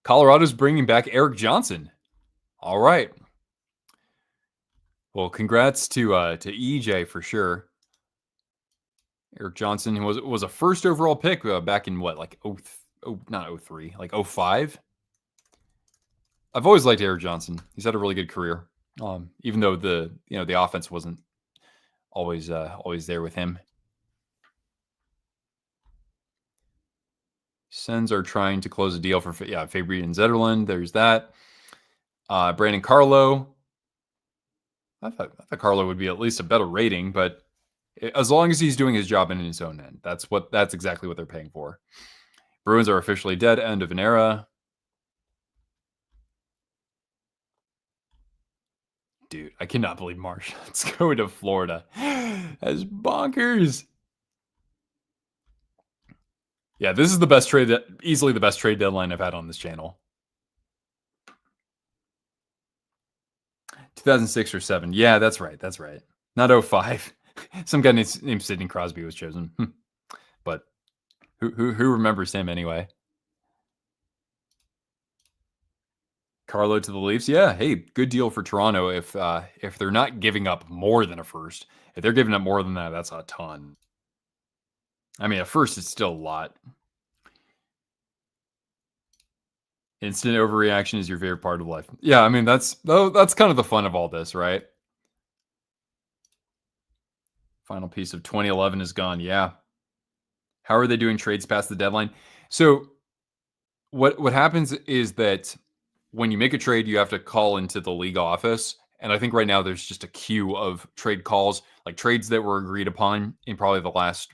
Colorado's bringing back Eric Johnson. All right. Well, congrats to EJ for sure. Eric Johnson was a first overall pick back in what, like not 03, like 05. I've always liked Eric Johnson. He's had a really good career. Even though the offense wasn't always there with him. Sens are trying to close a deal for Fabbri and Zetterlund. There's that. Brandon Carlo. I thought Carlo would be at least a better rating, but as long as he's doing his job in his own end, that's exactly what they're paying for. Bruins are officially dead. End of an era. Dude, I cannot believe Marchand's going to Florida. That's bonkers. Yeah, this is the best trade, easily the best trade deadline I've had on this channel. 2006 or 7. Yeah, that's right. That's right. Not 05. Some guy named Sidney Crosby was chosen. But who remembers him anyway? Carlo to the Leafs. Yeah, hey, good deal for Toronto if they're not giving up more than a first. If they're giving up more than that, that's a ton. I mean, a first is still a lot. Instant overreaction is your favorite part of life. Yeah, I mean that's kind of the fun of all this, right? Final piece of 2011 is gone. Yeah. How are they doing trades past the deadline? So what happens is that when you make a trade, you have to call into the league office. And I think right now there's just a queue of trade calls, like trades that were agreed upon in probably the last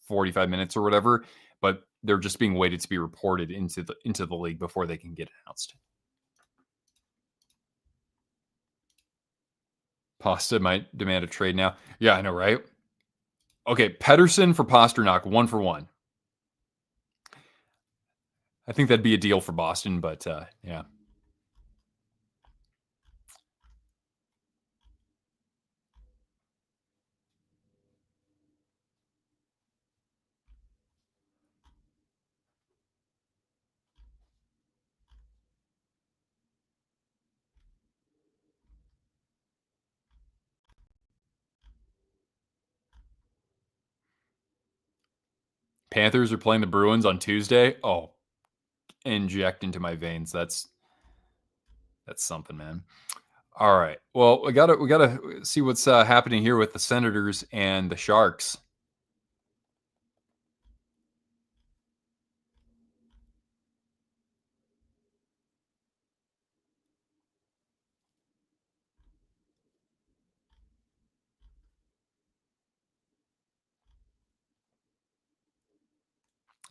45 minutes or whatever, but they're just being waited to be reported into the league before they can get announced. Pasta might demand a trade now. Yeah, I know, right? Okay, Pedersen for Pasternak, 1-for-1. I think that'd be a deal for Boston, but yeah. Panthers are playing the Bruins on Tuesday. Oh, inject into my veins. That's something, man. All right. Well, we gotta see what's happening here with the Senators and the Sharks.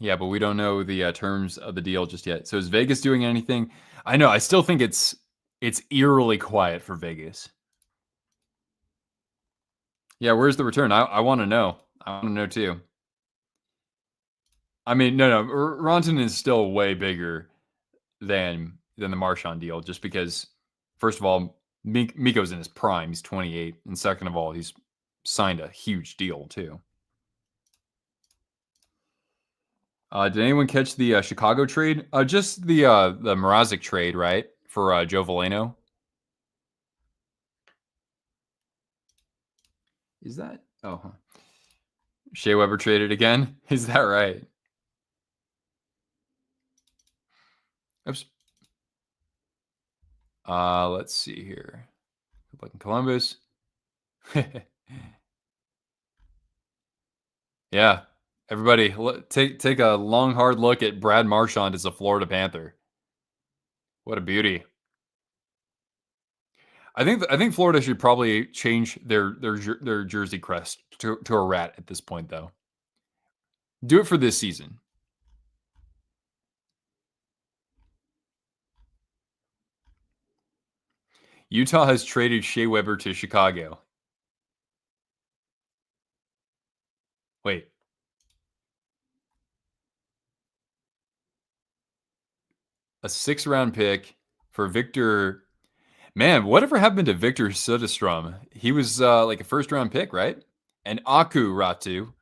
Yeah, but we don't know the terms of the deal just yet. So is Vegas doing anything? I know. I still think it's eerily quiet for Vegas. Yeah, where's the return? I want to know. I want to know too. I mean, no. Rantanen is still way bigger than the Marchand deal, just because, first of all, Mikko's in his prime. He's 28, and second of all, he's signed a huge deal too. Did anyone catch the Chicago trade? Just the Mrazek trade, right, for Joe Veleno. Is that? Oh, huh. Shea Weber traded again. Is that right? Oops. Let's see here. Like in Columbus. Yeah. Everybody, take a long, hard look at Brad Marchand as a Florida Panther. What a beauty. I think Florida should probably change their jersey crest to a rat at this point, though. Do it for this season. Utah has traded Shea Weber to Chicago. Wait. A 6th-round pick for Victor. Man, whatever happened to Victor Soderstrom? He was like a 1st-round pick, right? And Aku Ratu.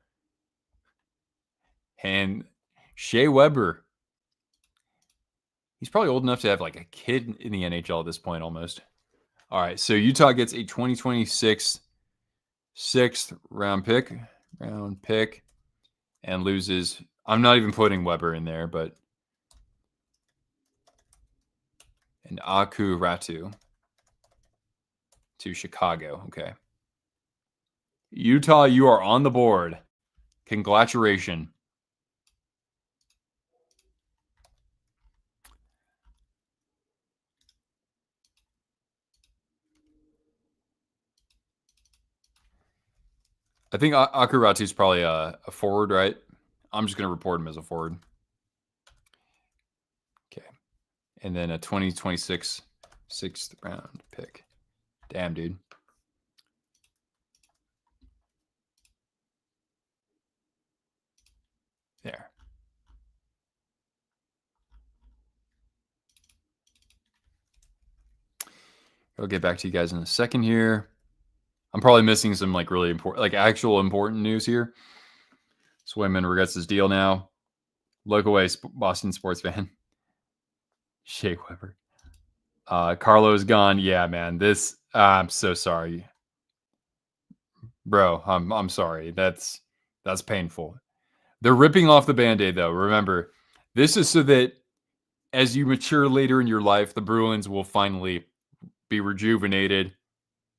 And Shea Weber. He's probably old enough to have like a kid in the NHL at this point almost. All right, so Utah gets a 2026 6th-round pick, and loses. I'm not even putting Weber in there, but an Aku Ratu to Chicago. Okay. Utah, you are on the board. Congratulations. I think Akuratu is probably a forward, right? I'm just going to report him as a forward. Okay. And then a 2026 6th-round pick. Damn, dude. There. I'll get back to you guys in a second here. I'm probably missing some like really important, like actual important news here. Swayman regrets his deal now. Look away, Boston sports fan. Shea Weber. Carlo's gone. Yeah, man. This I'm so sorry. Bro, I'm sorry. That's painful. They're ripping off the Band-Aid though. Remember, this is so that as you mature later in your life, the Bruins will finally be rejuvenated.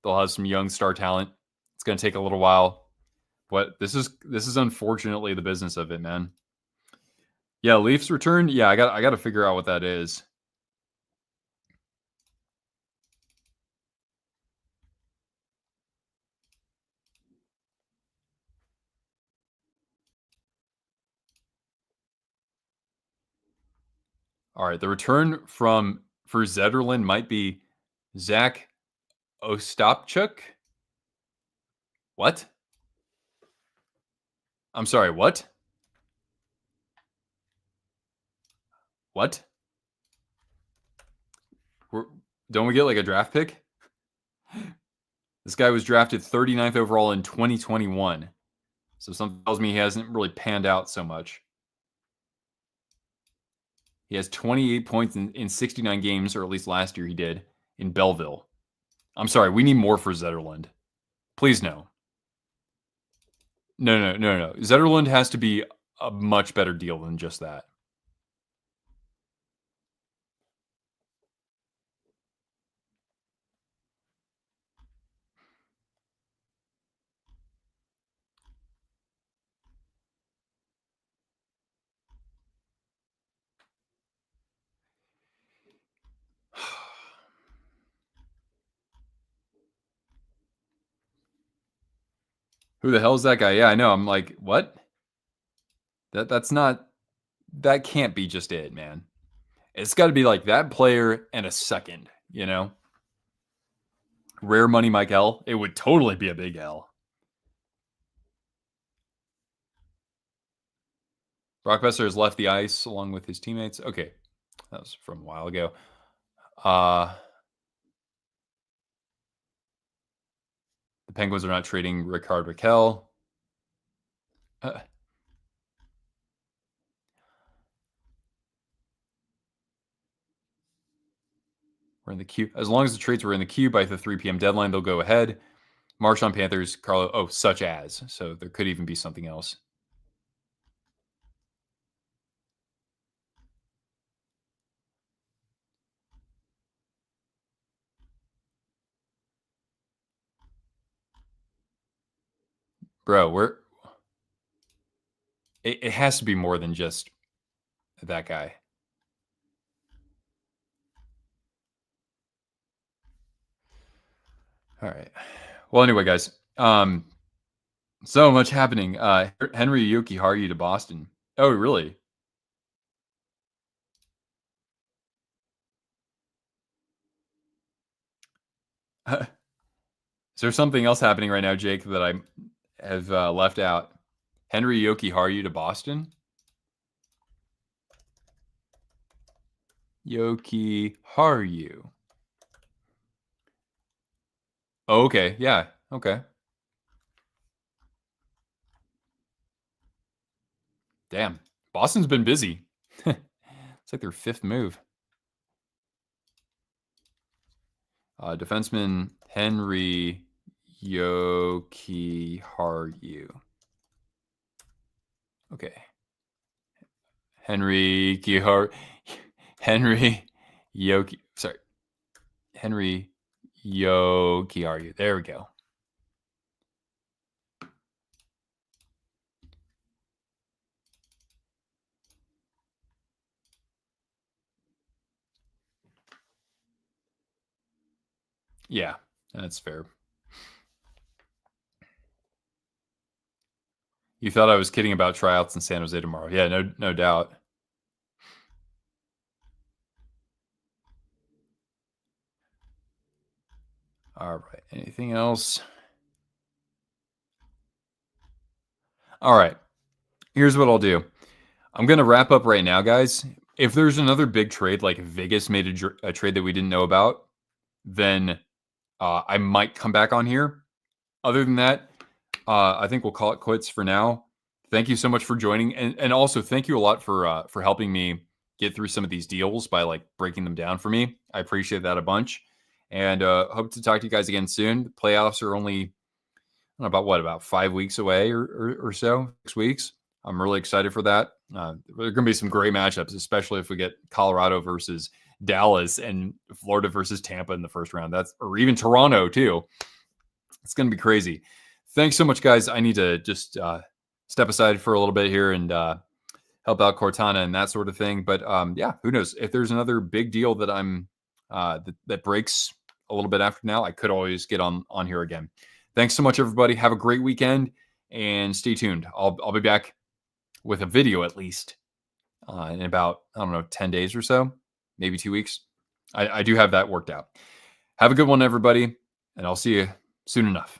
They'll have some young star talent. It's going to take a little while, but this is unfortunately the business of it, man. Yeah, Leafs return. Yeah, I got to figure out what that is. All right, the return for Zetterlund might be Zach Ostapchuk. What? I'm sorry, what? What? Don't we get like a draft pick? This guy was drafted 39th overall in 2021. So something tells me he hasn't really panned out so much. He has 28 points in 69 games, or at least last year he did, in Belleville. I'm sorry, we need more for Zetterlund. Please no. No. Zetterlund has to be a much better deal than just that. Who the hell is that guy? Yeah, I know. I'm like, what? That can't be just it, man. It's got to be like that player and a second, you know? Rare money Mike L. It would totally be a big L. Blockbuster has left the ice along with his teammates. Okay. That was from a while ago. The Penguins are not trading Rickard Rakell. We're in the queue. As long as the trades were in the queue by the 3 p.m. deadline, they'll go ahead. Marchand, Panthers, Carlo. Oh, such as. So there could even be something else. Bro, it has to be more than just that guy. All right. Well, anyway, guys. So much happening. Henry Yuki Haru to Boston. Oh, really? Is there something else happening right now, Jake, that I have left out? Henry Jokiharju to Boston. Jokiharju. Oh, okay. Yeah. Okay. Damn. Boston's been busy. It's like their 5th move. Defenseman Henry Jokiharju. Okay. Henry Jokiharju. Henry Jokiharju. There we go. Yeah, that's fair. You thought I was kidding about tryouts in San Jose tomorrow. Yeah, no doubt. All right. Anything else? All right. Here's what I'll do. I'm going to wrap up right now, guys. If there's another big trade, like Vegas made a trade that we didn't know about, then I might come back on here. Other than that, I think we'll call it quits for now. Thank you so much for joining, and also thank you a lot for helping me get through some of these deals by like breaking them down for me. I appreciate that a bunch, and hope to talk to you guys again soon. The playoffs are only about 5 weeks away or so, 6 weeks. I'm really excited for that. There are going to be some great matchups, especially if we get Colorado versus Dallas and Florida versus Tampa in the first round. Or even Toronto too. It's going to be crazy. Thanks so much, guys. I need to just step aside for a little bit here and help out Cortana and that sort of thing. But yeah, who knows? If there's another big deal that I'm that breaks a little bit after now, I could always get on here again. Thanks so much, everybody. Have a great weekend and stay tuned. I'll be back with a video at least in about, 10 days or so, maybe 2 weeks. I do have that worked out. Have a good one, everybody, and I'll see you soon enough.